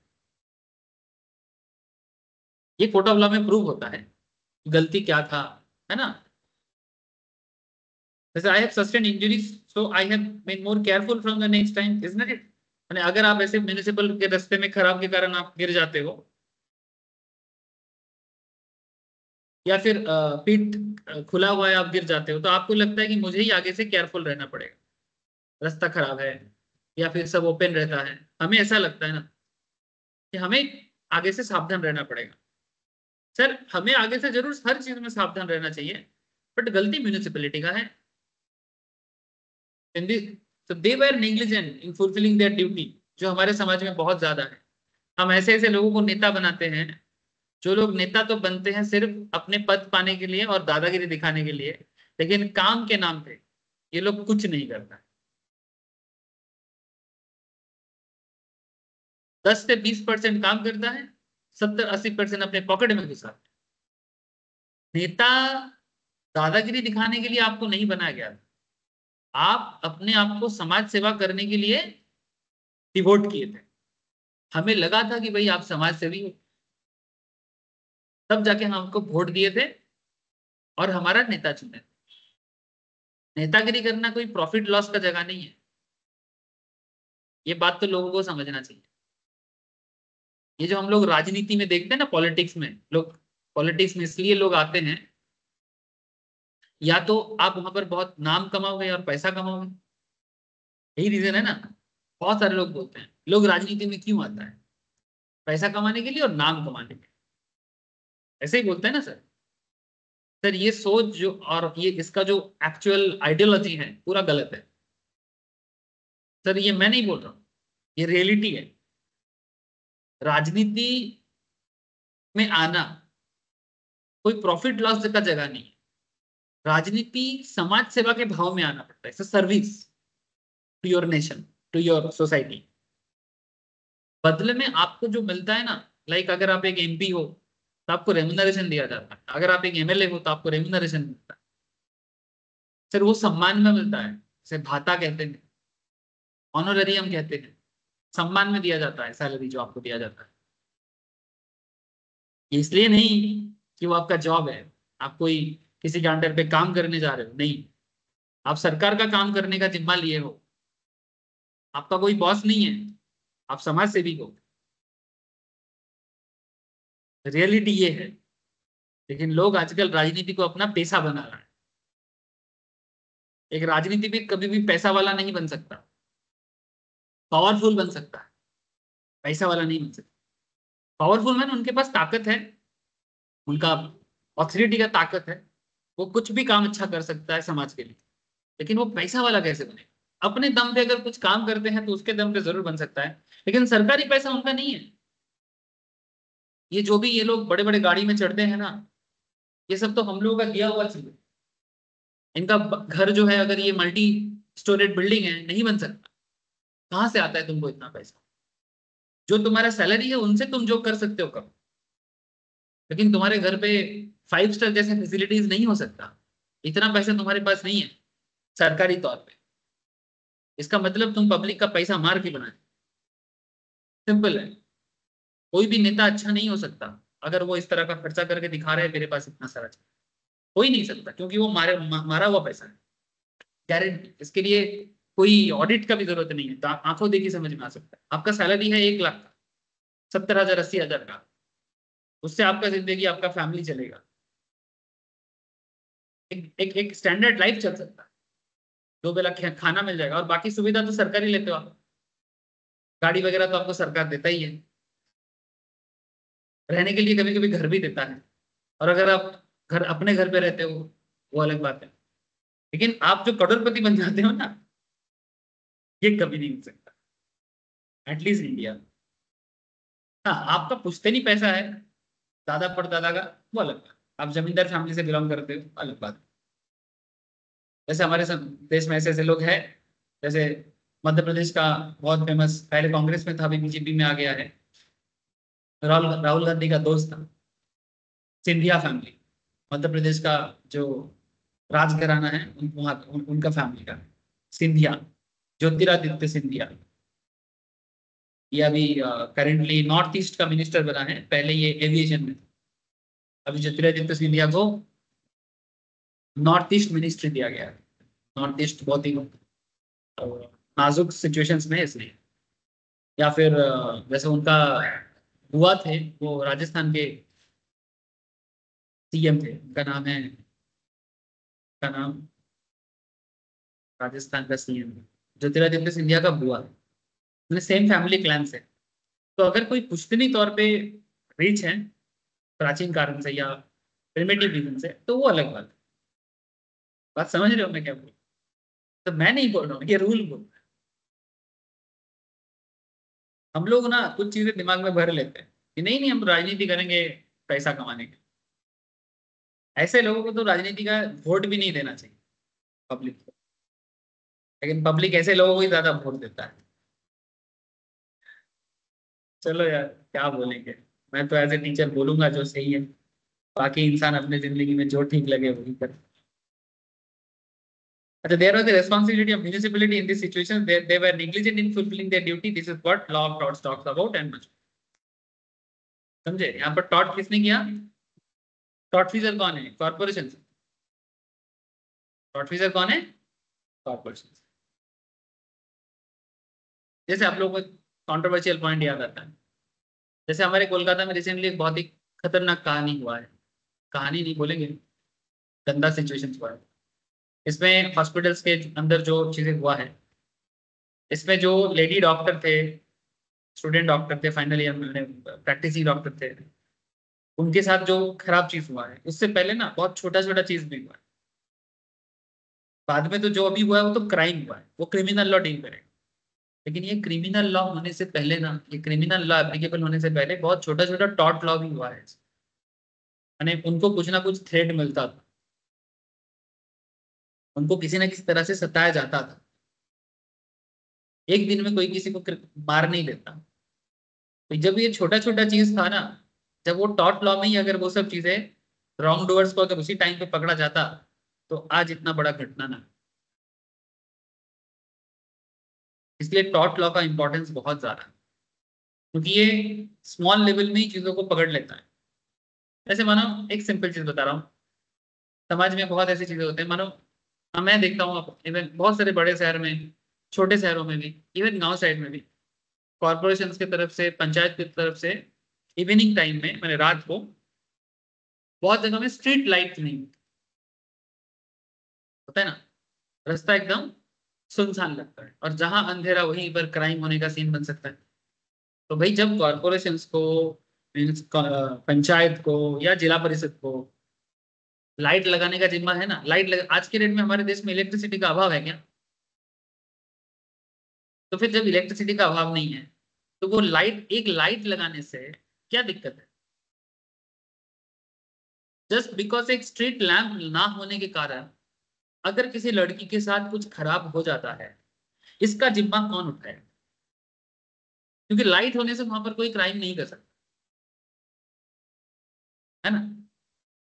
ये कोर्ट ऑफ लॉ में प्रूव होता है गलती क्या था, है ना. जैसे I have sustained injuries so I have been more careful from the next time, isn't it. मैंने अगर आप ऐसे म्युनिसिपल के रास्ते में खराब के कारण आप गिर जाते हो, या फिर पीठ खुला हुआ है आप गिर जाते हो, तो आपको लगता है कि मुझे ही आगे से केयरफुल रहना पड़ेगा, रास्ता खराब है या फिर सब ओपन रहता है. हमें ऐसा लगता है ना कि हमें आगे से सावधान रहना पड़ेगा. सर, हमें आगे से जरूर हर चीज में सावधान रहना चाहिए, बट गलती म्यूनिसिपैलिटी का है. so they were negligent in fulfilling their duty, जो हमारे समाज में बहुत ज्यादा है. हम ऐसे ऐसे लोगों को नेता बनाते हैं, जो लोग नेता तो बनते हैं सिर्फ अपने पद पाने के लिए और दादागिरी दिखाने के लिए, लेकिन काम के नाम पे ये लोग कुछ नहीं करता. 10 से 20% काम करता है, 70-80% अपने पॉकेट में घुसा. नेता दादागिरी दिखाने के लिए आपको नहीं बनाया गया था, आप अपने आप को समाज सेवा करने के लिए डिवोट किए थे। हमें लगा था कि भाई आप समाज सेवी हो, तब जाके हम आपको वोट दिए थे और हमारा नेता चुने। नेतागिरी करना कोई प्रॉफिट लॉस का जगह नहीं है, ये बात तो लोगों को समझना चाहिए। ये जो हम लोग राजनीति में देखते हैं ना, पॉलिटिक्स में लोग, पॉलिटिक्स में इसलिए लोग आते हैं, या तो आप वहां पर बहुत नाम कमाओगे और पैसा कमाओगे, यही रीजन है ना। बहुत सारे लोग बोलते हैं लोग राजनीति में क्यों आता है, पैसा कमाने के लिए और नाम कमाने के लिए, ऐसे ही बोलते हैं ना सर। सर ये सोच जो, और ये इसका जो एक्चुअल आइडियोलॉजी है पूरा गलत है सर। ये मैं नहीं बोल रहा हूँ, ये रियलिटी है। राजनीति में आना कोई प्रॉफिट लॉस का जगह नहीं है। राजनीति समाज सेवा के भाव में आना पड़ता है, service to your nation, to your society. बदले में आपको जो मिलता है ना, लाइक अगर आप एक एमपी हो तो आपको रेम्यूनरेशन दिया जाता है, अगर आप एक एमएलए हो तो आपको रेम्यूनरेशन मिलता है। सर वो सम्मान में मिलता है, जैसे भाता कहते हैं, ऑनोरेरियम कहते हैं, सम्मान में दिया जाता है सैलरी जो आपको दिया जाता है। ये इसलिए नहीं कि वो आपका जॉब है, आप कोई किसी के अंडर पे काम करने जा रहे हो, नहीं, आप सरकार का काम करने का जिम्मा लिए हो, आपका कोई बॉस नहीं है, आप समाज सेवी हो। रियलिटी ये है। लेकिन लोग आजकल राजनीति को अपना पेशा बना रहे हैं। एक राजनीति भी कभी भी पैसा वाला नहीं बन सकता, पावरफुल बन सकता है, पैसा वाला नहीं बन सकता। पावरफुल मैन उनके पास ताकत है, उनका ऑथोरिटी का ताकत है, वो कुछ भी काम अच्छा कर सकता है समाज के लिए। लेकिन वो पैसा वाला कैसे बने? अपने दम पे अगर कुछ काम करते हैं तो उसके दम पे जरूर बन सकता है, लेकिन सरकारी पैसा उनका नहीं है। ये जो भी ये लोग बड़े बड़े गाड़ी में चढ़ते हैं ना, ये सब तो हम लोगों का दिया हुआ चीज है। इनका घर जो है, अगर ये मल्टी स्टोरेड बिल्डिंग है, नहीं बन सकता। कहाँ से आता है तुमको इतना पैसा? जो तुम्हारा सैलरी है उनसे तुम जो कर सकते हो करो, लेकिन तुम्हारे घर पे 5 स्टार जैसे फैसिलिटीज नहीं हो सकता। इतना पैसा तुम्हारे पास नहीं है सरकारी तौर पे। इसका मतलब तुम पब्लिक का पैसा मार के बनाए। सिंपल है। कोई भी नेता अच्छा नहीं हो सकता अगर वो इस तरह का खर्चा करके दिखा रहे हैं मेरे पास इतना सारा चीज। हो ही नहीं सकता, क्योंकि वो मारा हुआ पैसा है, गारंटी। इसके लिए कोई ऑडिट का भी जरूरत नहीं है, तो आंखों देखी समझ में आ सकता है। आपका सैलरी है 1 लाख का, 70,000 80,000 का, उससे आपका जिंदगी, आपका फैमिली चलेगा, एक स्टैंडर्ड लाइफ चल सकता है, 2 बेला खाना मिल जाएगा, और बाकी सुविधा तो सरकारी लेते हो आप। गाड़ी वगैरह तो आपको सरकार देता ही है, रहने के लिए कभी कभी घर भी देता है। और अगर आप घर अपने घर पे रहते हो, वो अलग बात है। लेकिन आप जो करोड़पति बन जाते हो ना, ये कभी नहीं हो सकता, एटलीस्ट इंडिया। हाँ, आपका पुश्तैनी पैसा है दादा परदादा का, वो अलग बात। आप जमींदार फैमिली से बिलोंग करते हो, अलग बात। जैसे हमारे देश में ऐसे ऐसे लोग हैं, जैसे मध्य प्रदेश का बहुत फेमस, पहले कांग्रेस में था, अभी बीजेपी में आ गया है, राहुल राहुल गांधी का दोस्त था, सिंधिया फैमिली। मध्य प्रदेश का जो राजघराना है उनका फैमिली का सिंधिया, ज्योतिरादित्य सिंधिया। ये अभी करेंटली नॉर्थ ईस्ट का मिनिस्टर बना है, पहले ये एविएशन में था। अभी ज्योतिरादित्य सिंधिया को नॉर्थ ईस्ट मिनिस्ट्री दिया गया है। नॉर्थ ईस्ट बहुत ही नाजुक सिचुएशंस में है, इसलिए। या फिर जैसे उनका बुआ थे, वो राजस्थान के सीएम थे, उनका नाम है, का नाम, राजस्थान का सीएम ज्योतिरादित्य सिंधिया का बुआ, मतलब सेम फैमिली क्लैन से। तो अगर कोई पुश्तनी तौर पे रिच है, प्राचीन कारण से या प्रिमिटिव रीजन से, तो वो अलग बात है। बात समझ रहे हो मैं क्या बोल? तो मैं नहीं बोल रहा हूँ, ये रूल बोल रहा है। हम लोग ना कुछ चीजें दिमाग में भर लेते हैं कि नहीं नहीं हम राजनीति करेंगे पैसा कमाने के। ऐसे लोगों को तो राजनीति का वोट भी नहीं देना चाहिए पब्लिक को, लेकिन पब्लिक ऐसे लोगों को ही ज्यादा वोट देता है। चलो यार, क्या बोलेंगे। मैं तो एज ए टीचर बोलूंगा जो सही है, बाकी इंसान अपने जिंदगी में जो ठीक लगे वही करे। अच्छा, there was the responsibility of municipality in this situation. They were negligent in fulfilling their duty. This is what law of torts talks about and much. समझे? यहाँ पर टॉट किसने किया? टॉट फीजर कौन है? कॉर्पोरेशन। टॉट फीजर कौन है? कॉर्पोरेशन। जैसे आप लोगों को कॉन्ट्रोवर्शियल पॉइंट याद आता है, जैसे हमारे कोलकाता में रिसेंटली एक बहुत ही खतरनाक कहानी हुआ है, कहानी नहीं बोलेंगे, गंदा सिचुएशन हुआ है। इसमें हॉस्पिटल्स के अंदर जो चीजें हुआ है, इसमें जो लेडी डॉक्टर थे, स्टूडेंट डॉक्टर थे, फाइनल ईयर में प्रैक्टिसिंग डॉक्टर थे, उनके साथ जो खराब चीज हुआ है, उससे पहले ना बहुत छोटा छोटा चीज भी हुआ है। बाद में तो जो अभी हुआ है वो तो क्राइम हुआ है, वो क्रिमिनल लॉ डील करेगा। लेकिन ये क्रिमिनल लॉ होने से पहले ना, ये क्रिमिनल लॉ एप्लीकेबल होने से पहले बहुत छोटा छोटा टॉट लॉ भी हुआ है। यानी उनको कुछ ना कुछ थ्रेट मिलता था, उनको किसी ना किसी तरह से सताया जाता था। एक दिन में कोई किसी को मार नहीं देता। तो जब ये छोटा छोटा चीज था ना, जब वो टॉट लॉ में ही अगर वो सब चीजें, रॉन्ग डूअर्स को अगर उसी टाइम पे पकड़ा जाता, तो आज इतना बड़ा घटना ना। इसलिए टॉट लॉ का इंपॉर्टेंस बहुत ज्यादा है, क्योंकि ये स्मॉल लेवल में ही चीजों को पकड़ लेता है। जैसे मानो एक सिंपल चीज बता रहा हूँ, समाज में बहुत ऐसी चीजें होते हैं, मानो मैं देखता हूँ इवन बहुत सारे बड़े शहर में, छोटे शहरों में भी, इवन गांव साइड में भी, कॉर्पोरेशन की तरफ से, पंचायत की तरफ से इवनिंग टाइम में, मैंने रात को, बहुत जगह में स्ट्रीट लाइट नहीं होता है ना, रास्ता एकदम सुनसान लगता है, और जहां अंधेरा वहीं पर क्राइम होने का सीन बन सकता है। तो भाई जब कॉर्पोरेशन को, पंचायत को या जिला परिषद को लाइट लगाने का जिम्मा है ना, आज के डेट में हमारे देश में इलेक्ट्रिसिटी का अभाव है क्या? तो फिर जब इलेक्ट्रिसिटी का अभाव नहीं है, तो वो लाइट, एक लाइट लगाने से क्या दिक्कत है? जस्ट बिकॉज एक स्ट्रीट लैंप ना होने के कारण अगर किसी लड़की के साथ कुछ खराब हो जाता है, इसका जिम्मा कौन उठाएगा? क्योंकि लाइट होने से वहां पर कोई क्राइम नहीं कर सकता, है ना?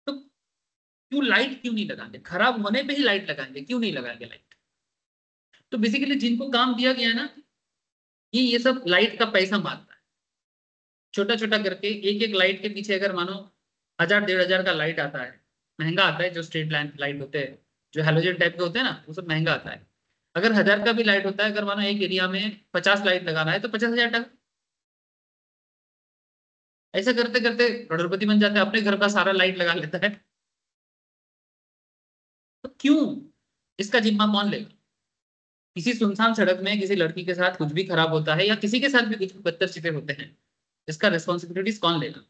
तो क्यों लाइट क्यों नहीं लगाएंगे? खराब होने पे ही लाइट लगाएंगे, क्यों नहीं लगाएंगे लाइट? तो बेसिकली जिनको काम दिया गया है ना, ये सब लाइट का पैसा मांगता है, छोटा छोटा करके। एक एक लाइट के पीछे अगर मानो 1000-1500 का लाइट आता है, महंगा आता है, जो स्ट्रीट लाइट होते हैं, जो हेलोजन टाइप के होते हैं ना, वो सब महंगा आता है। अगर 1000 का भी लाइट होता है, अगर मानो एक एरिया में 50 लाइट लगाना है, तो 50,000 टका। ऐसा करते करते करोड़पति बन जाते हैं, अपने घर का सारा लाइट लगा लेता है। तो क्यों? इसका जिम्मा कौन लेगा? किसी सुनसान सड़क में किसी लड़की के साथ कुछ भी खराब होता है, या किसी के साथ भी कुछ बदतर चीजें होते हैं, इसका रिस्पॉन्सिबिलिटीज कौन लेगा?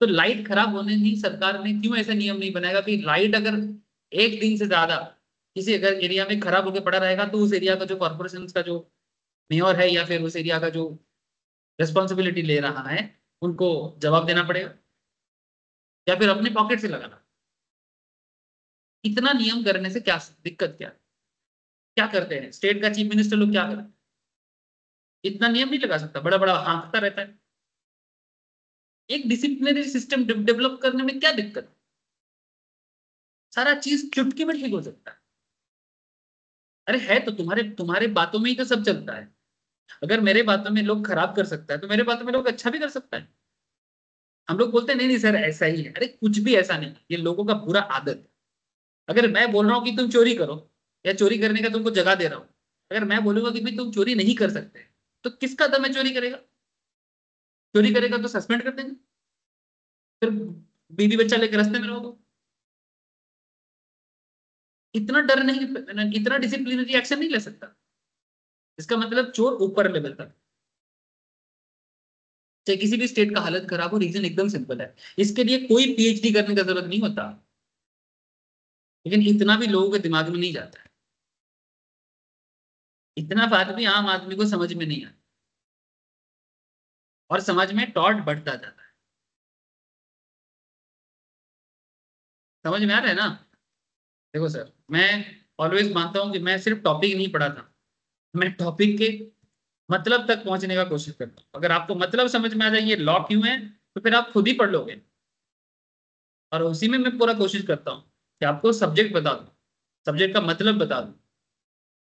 तो लाइट खराब होने ही सरकार ने क्यों ऐसा नियम नहीं बनाएगा कि लाइट अगर एक दिन से ज्यादा किसी अगर एरिया में खराब होकर पड़ा रहेगा, तो उस एरिया का जो कॉर्पोरेशन का जो मेयर है, या फिर उस एरिया का जो रिस्पॉन्सिबिलिटी ले रहा है, उनको जवाब देना पड़ेगा, या फिर अपने पॉकेट से लगाना। इतना नियम करने से क्या दिक्कत? क्या क्या करते हैं स्टेट का चीफ मिनिस्टर लोग? क्या करते हैं? इतना नियम नहीं लगा सकता, बड़ा बड़ा हाँकता रहता है। एक डिसिप्लिनरी सिस्टम डेवलप करने में क्या दिक्कत है? सारा चीज चुटकी में ठीक हो सकता है। अरे है तो तुम्हारे तुम्हारे बातों में ही तो सब चलता है। अगर मेरे बातों में लोग खराब कर सकता है, तो मेरे बातों में लोग अच्छा भी कर सकता है। हम लोग बोलते हैं नहीं नहीं सर ऐसा ही है, अरे कुछ भी ऐसा नहीं, ये लोगों का पूरा आदत है। अगर मैं बोल रहा हूँ कि तुम चोरी करो, या चोरी करने का तुमको जगह दे रहा हूँ, अगर मैं बोलूंगा कि भाई तुम चोरी नहीं कर सकते, तो किसका दम है चोरी करेगा? चोरी करेगा तो सस्पेंड कर देंगे, फिर बीवी बच्चा लेकर रास्ते में रहोगे। इतना डर नहीं, इतना डिसिप्लिनरी एक्शन नहीं ले सकता। इसका मतलब चोर ऊपर लेवल तक। चाहे किसी भी स्टेट का हालत खराब हो, रीजन एकदम सिंपल है, इसके लिए कोई पीएचडी करने का जरूरत नहीं होता। लेकिन इतना भी लोगों के दिमाग में नहीं जाता है, इतना बात भी आम आदमी को समझ में नहीं आता, और समाज में टॉट बढ़ता जाता है। समझ में आ रहा है ना? देखो सर, मैं ऑलवेज मानता हूं कि मैं सिर्फ टॉपिक नहीं पढ़ा था, मैं टॉपिक के मतलब तक पहुंचने का कोशिश करता हूं। अगर आपको मतलब समझ में आ जाए ये लॉ क्यों है, तो फिर आप खुद ही पढ़ लोगे। और उसी में मैं पूरा कोशिश करता हूँ कि आपको सब्जेक्ट बता दूं, सब्जेक्ट का मतलब बता दूं,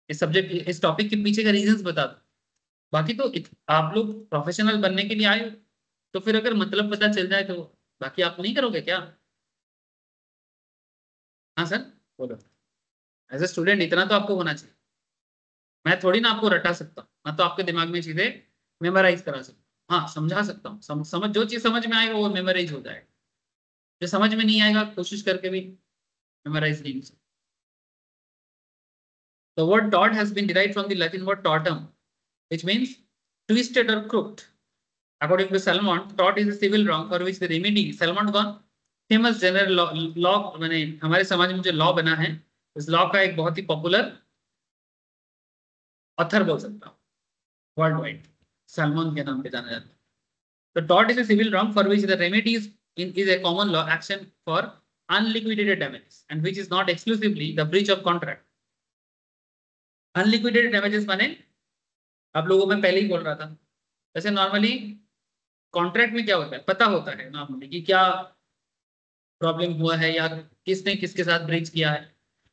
इस सब्जेक्ट इस टॉपिक के पीछे का रीजंस बता दो। बाकी तो आप लोग प्रोफेशनल बनने के लिए आए हो, तो फिर अगर मतलब पता चल जाए तो बाकी आप नहीं करोगे क्या? हाँ सर, बोलो। एज ए स्टूडेंट इतना तो आपको होना चाहिए। मैं थोड़ी ना आपको रटा सकता हूँ, मैं तो आपके दिमाग में चीजें मेमोराइज करा सकता हूँ। हाँ, समझा सकता हूँ, समझ जो चीज समझ में आएगा वो मेमोराइज हो जाएगा। जो समझ में नहीं आएगा कोशिश करके भी मेमोराइज नहीं हो सकता। The word taught has been derived from the Latin word tortum, which means twisted or crooked. According to Salmon, tort is a civil wrong for which the remedy Salmon gone famous general law मैंने हमारे समाज में जो law बना है, इस law का एक बहुत ही पॉपुलर ऑथर बोल सकता हूँ वर्ल्ड वाइड, सलमान के नाम पे जाना जाता है। तो tort is a civil wrong for which the remedy is a common law action for unliquidated damages and which is not exclusively the breach of contract. Unliquidated damages माने आप लोगों में पहले ही बोल रहा था, वैसे नॉर्मली कॉन्ट्रैक्ट में क्या होता है पता होता है नॉर्मली कि क्या प्रॉब्लम हुआ है या किसने किसके साथ ब्रीच किया है,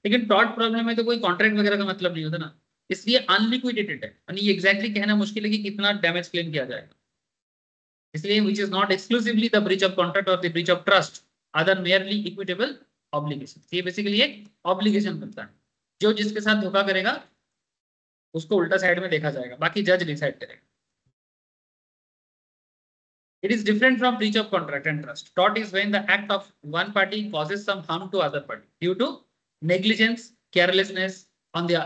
लेकिन टॉर्ट प्रॉब्लम में तो कोई कॉन्ट्रैक्ट वगैरह का मतलब नहीं होता ना, इसलिए अनलिक्विडेटेड है। यानी ये एग्जैक्टली कहना मुश्किल है कि कितना डैमेज क्लेम किया जाएगा, इसलिए which is not exclusively the breach of contract or the breach of trust other merely equitable obligation. ये बेसिकली एक ऑब्लिगेशन बनता है, जो जिसके साथ धोखा करेगा उसको उल्टा साइड में देखा जाएगा, बाकी जज डिसाइड करेगा। It is different from breach of contract and trust. Tort is when the act of one party causes some harm to other party due to negligence, carelessness on the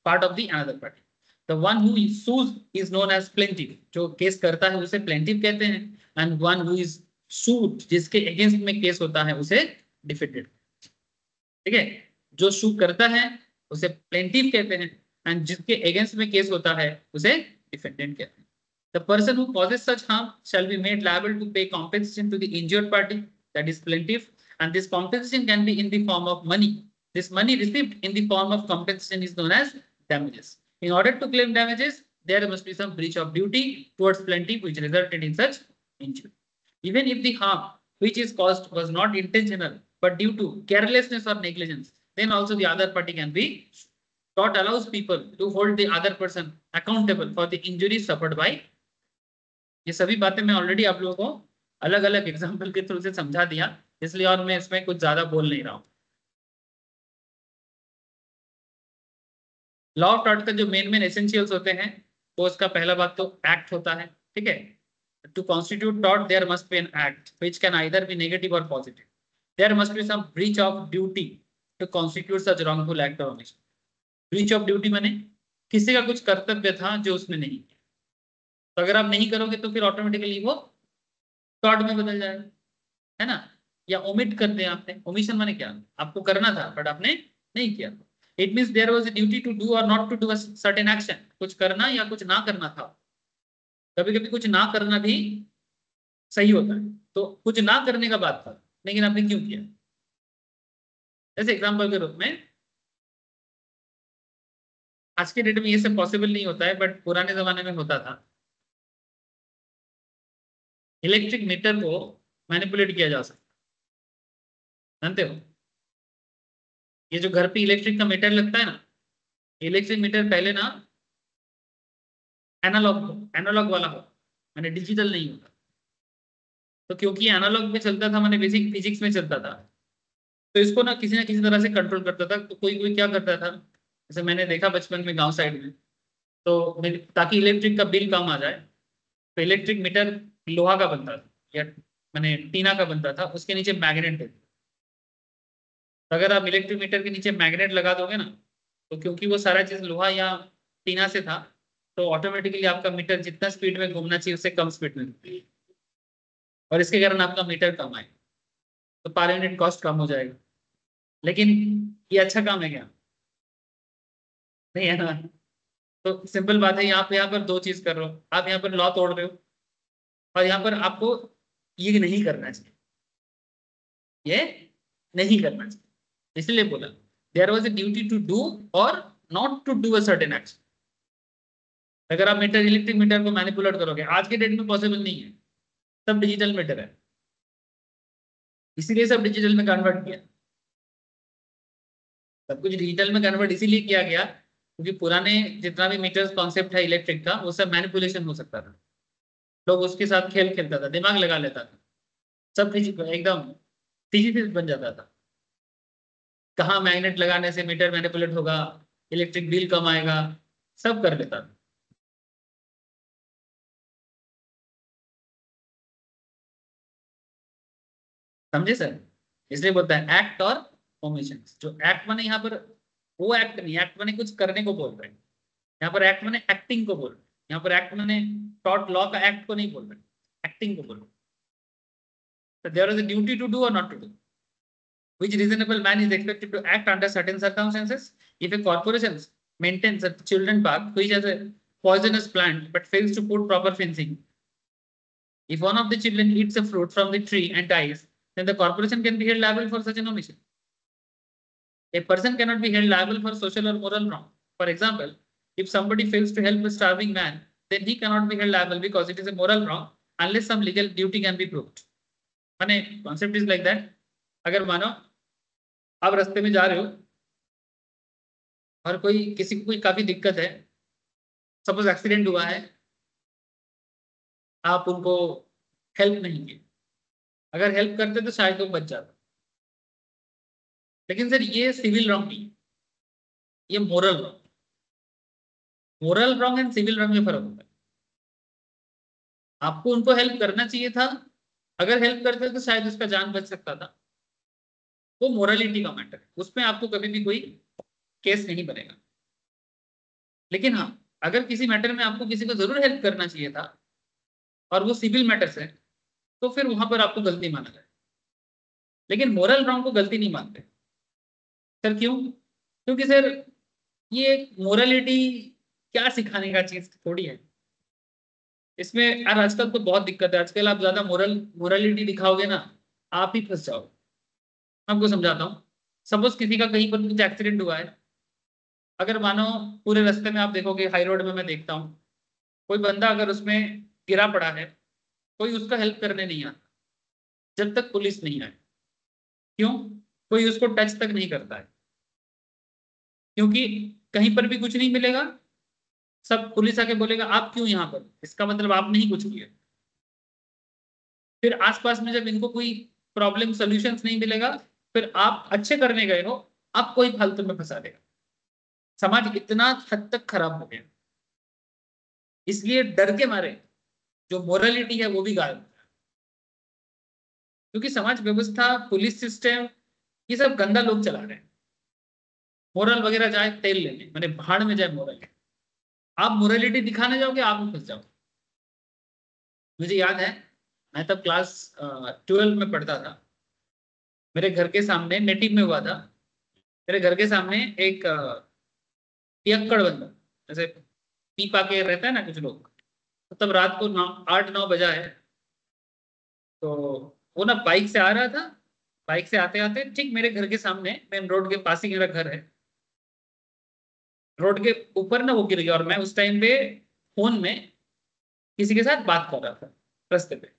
part of the another party. The one who sues is known as plaintiff. जो case करता है उसे plaintiff कहते हैं, and one who is sued जिसके against में case होता है उसे defendant। ठीक है, जो सू करता है उसे plaintiff कहते हैं, and जिसके against में केस होता है उसे defendant कहते हैं। The person who causes such harm shall be made liable to pay compensation to the injured party, that is plaintiff, and this compensation can be in the form of money. This money received in the form of compensation is known as damages. In order to claim damages, there must be some breach of duty towards plaintiff which resulted in such injury. Even if the harm which is caused was not intentional but due to carelessness or negligence, then also the other party can be. Tort allows people to hold the other person accountable for the injuries suffered by। ये सभी बातें मैं already आप लोगों को अलग अलग example के थ्रू से समझा दिया, इसलिए और मैं इसमें कुछ ज्यादा बोल नहीं रहा हूँ। लॉ ऑफ टॉर्ट का जो मेन एसेंशियल्स होते हैं, तो उसका पहला बात तो एक्ट होता है। ठीक है, to constitute tort there must be an act which can either be negative or positive. There must be some breach of duty to constitute such wrongful act or omission. Breach of duty माने किसी का कुछ कर्तव्य था जो उसने नहीं किया, तो अगर आप नहीं करोगे तो फिर ऑटोमेटिकली वो टॉर्ट में बदल जाएगा, है ना। या ओमिट कर दिया आपने, ओमिशन माने क्या, आपको करना था बट आपने नहीं किया। It means there was a duty to do or not to do a certain action, कुछ करना या कुछ ना करना था। कभी कभी कुछ ना करना भी सही होता है, तो कुछ ना करने का बात था लेकिन आपने क्यों किया। जैसे एग्जाम्पल के रूप में आज के डेट में ये सब पॉसिबल नहीं होता है बट पुराने जमाने में होता था। इलेक्ट्रिक मीटर को मैनिपुलेट किया जा सकता, जानते हो। ये जो घर पे इलेक्ट्रिक का मीटर लगता है ना, इलेक्ट्रिक मीटर पहले ना एनालॉग वाला हो, मैंने डिजिटल नहीं होता। तो क्योंकि एनालॉग में चलता था, मैंने बेसिक फिजिक्स में चलता था, तो इसको ना किसी तरह से कंट्रोल करता था। तो कोई कोई क्या करता था, जैसे मैंने देखा बचपन में गांव साइड में, तो ताकि इलेक्ट्रिक का बिल कम आ जाए, तो इलेक्ट्रिक मीटर लोहा का बनता था या मैंने टीना का बनता था, उसके नीचे मैग्नेट थे। तो अगर आप इलेक्ट्रिक मीटर के नीचे मैग्नेट लगा दोगे ना, तो क्योंकि वो सारा चीज लोहा या टीना से था, तो ऑटोमेटिकली आपका मीटर जितना स्पीड में घूमना चाहिए उससे कम स्पीड में घूमेगा, और इसके कारण आपका मीटर कम आएगा, तो पर यूनिट कॉस्ट कम हो जाएगा। लेकिन ये अच्छा काम है क्या, नहीं है ना। तो सिंपल बात है, यहाँ पर दो चीज कर रहे हो आप, यहाँ पर लॉ तोड़ रहे हो और यहाँ पर आपको ये नहीं करना चाहिए, ये नहीं करना चाहिए। इसलिए बोला there was a duty to do or not to do a certain action. अगर आप मीटर इलेक्ट्रिक मीटर को मैनिपुलेट करोगे, आज के डेट में पॉसिबल नहीं है, सब डिजिटल मीटर है, इसीलिए सब डिजिटल में कन्वर्ट किया। सब कुछ डिजिटल में कन्वर्ट इसीलिए किया गया क्योंकि पुराने जितना भी मीटर्स कॉन्सेप्ट है इलेक्ट्रिक का वो सब मैनिपुलेशन हो सकता था, लोग उसके साथ खेल खेलता था, दिमाग लगा लेता था, सब एकदम फिजिक्स बन जाता था। कहाँ मैग्नेट लगाने से मीटर मैनिपुलेट होगा, इलेक्ट्रिक बिल कम आएगा, सब कर लेता था। समझे सर? इसलिए बोलता है एक्ट और ओमिशन। जो एक्ट माने यहाँ पर वो एक्ट नहीं, एक्ट माने कुछ करने को बोल रहे हैं। यहाँ पर एक्ट माने एक्टिंग को बोल रहे हैं। यहाँ पर एक्ट माने टॉट लॉ का एक्ट को नहीं बोल रहे, एक्टिंग को बोल रहे। So there is a duty to do or not to do. Which reasonable man is expected to act under certain circumstances? If a corporation maintains a children park which has a poisonous plant but fails to put proper fencing, if one of the children eats a fruit from the tree and dies, then the corporation can be held liable for such an omission. A person cannot be held liable for social or moral wrong. For example, if somebody fails to help a starving man, then he cannot be held liable because it is a moral wrong unless some legal duty can be proved. माने concept is like that. अगर मानो आप रास्ते में जा रहे हो और कोई किसी को कोई काफी दिक्कत है, सपोज एक्सीडेंट हुआ है, आप उनको हेल्प नहीं किए, अगर हेल्प करते तो शायद वो बच जाता। लेकिन सर ये सिविल रॉन्ग नहीं, ये moral wrong. Moral wrong and civil wrong में फर्क होता है। आपको उनको हेल्प करना चाहिए था, अगर हेल्प करते तो शायद उसका जान बच सकता था। वो मोरालिटी का मैटर है, उसमें आपको कभी भी कोई केस नहीं बनेगा। लेकिन हाँ, अगर किसी मैटर में आपको किसी को जरूर हेल्प करना चाहिए था और वो सिविल मैटर्स है, तो फिर वहां पर आपको गलती माना जाए। लेकिन मोरल रॉन्ग को गलती नहीं मानते। सर क्यों? क्योंकि सर ये मोरालिटी क्या सिखाने का चीज थोड़ी है। इसमें यार आजकल तो बहुत दिक्कत है। आजकल आप ज्यादा मोरालिटी दिखाओगे ना, आप ही फंस जाओगे। आपको समझाता हूँ। सपोज किसी का कहीं पर कुछ एक्सीडेंट हुआ है, अगर मानो पूरे रास्ते में आप देखोगे, हाई रोड में मैं देखता हूँ, कोई बंदा अगर उसमें गिरा पड़ा है, कोई उसका हेल्प करने नहीं आता जब तक पुलिस नहीं आए। क्यों? कोई उसको टच तक नहीं करता है, क्योंकि कहीं पर भी कुछ नहीं मिलेगा, सब पुलिस आके बोलेगा आप क्यों यहाँ पर, इसका मतलब आप नहीं कुछ किया। फिर आसपास में जब इनको कोई प्रॉब्लम सॉल्यूशंस नहीं मिलेगा, फिर आप अच्छे करने गए हो, आप कोई फालतू में फंसा देगा। समाज इतना हद तक खराब हो गया, इसलिए डर के मारे जो मोरालिटी है वो भी गायब। क्योंकि समाज व्यवस्था, पुलिस सिस्टम, ये सब गंदा लोग चला रहे हैं। मोरल वगैरह जाए तेल लेने, मैंने भाड़ में जाए मोरल। आप मोरालिटी दिखाने जाओगे, आप भी फंस जाओगे। मुझे याद है, मैं तब क्लास 12 में पढ़ता था। मेरे घर के सामने नेटिव में हुआ था। मेरे घर के सामने एक पियक्कड़ बंदा, जैसे पीपा के रहता है ना कुछ लोग, तो तब रात को 8-9 बजा है, तो वो ना बाइक से आ रहा था। बाइक से आते आते ठीक मेरे घर के सामने, मेन रोड के पास ही मेरा घर है, रोड के ऊपर ना वो गिर गया। और मैं उस टाइम पे फोन में किसी के साथ बात कर रहा था रास्ते पे।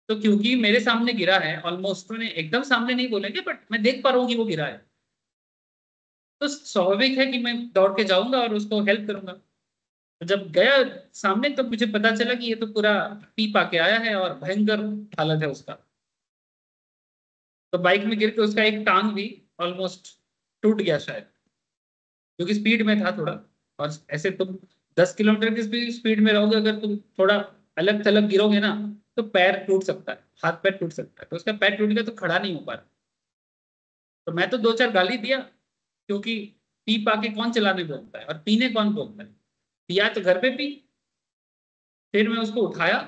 तो क्योंकि मेरे सामने गिरा है, ऑलमोस्ट मैंने एकदम सामने नहीं बोलेंगे, बट मैं देख पा रहा हूँ कि वो गिरा है, तो स्वाभाविक है कि मैं दौड़ के जाऊंगा और उसको हेल्प करूंगा। तो जब गया सामने, तो मुझे पता चला कि ये तो पूरा पी पा के आया है और भयंकर हालत है उसका। तो बाइक में गिर के उसका एक टांग भी ऑलमोस्ट टूट गया शायद, क्योंकि स्पीड में था थोड़ा। और ऐसे तुम 10 किलोमीटर की स्पीड में रहोगे, अगर तुम थोड़ा अलग थलग गिरोगे ना, तो पैर टूट सकता है, हाथ पैर टूट सकता है। तो उसका पैर टूट गया, तो खड़ा नहीं हो पा रहा। तो मैं तो 2-4 गाली दिया, क्योंकि पी पा के कौन चलाने बोलता है और पीने कौन बोलता है। पिया तो घर पे पी। फिर मैं उसको उठाया,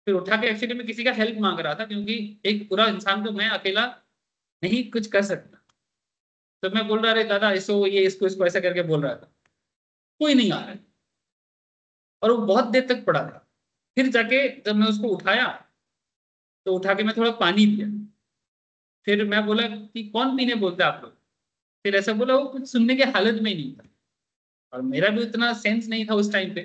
फिर उठा के एक्चुअली मैं किसी का हेल्प मांग रहा था, क्योंकि एक पूरा इंसान को मैं अकेला नहीं कुछ कर सकता। तो मैं बोल रहा, अरे दादा इसको ये इसको इसको ऐसा करके बोल रहा था। कोई नहीं आ रहा है और वो बहुत देर तक पड़ा था। फिर जाके जब मैं उसको उठाया, तो उठा के मैं थोड़ा पानी दिया। फिर मैं बोला कि कौन पीने बोलते हैं आप लोग। फिर ऐसा बोला, वो कुछ सुनने की हालत में ही नहीं था, और मेरा भी उतना सेंस नहीं था उस टाइम पे।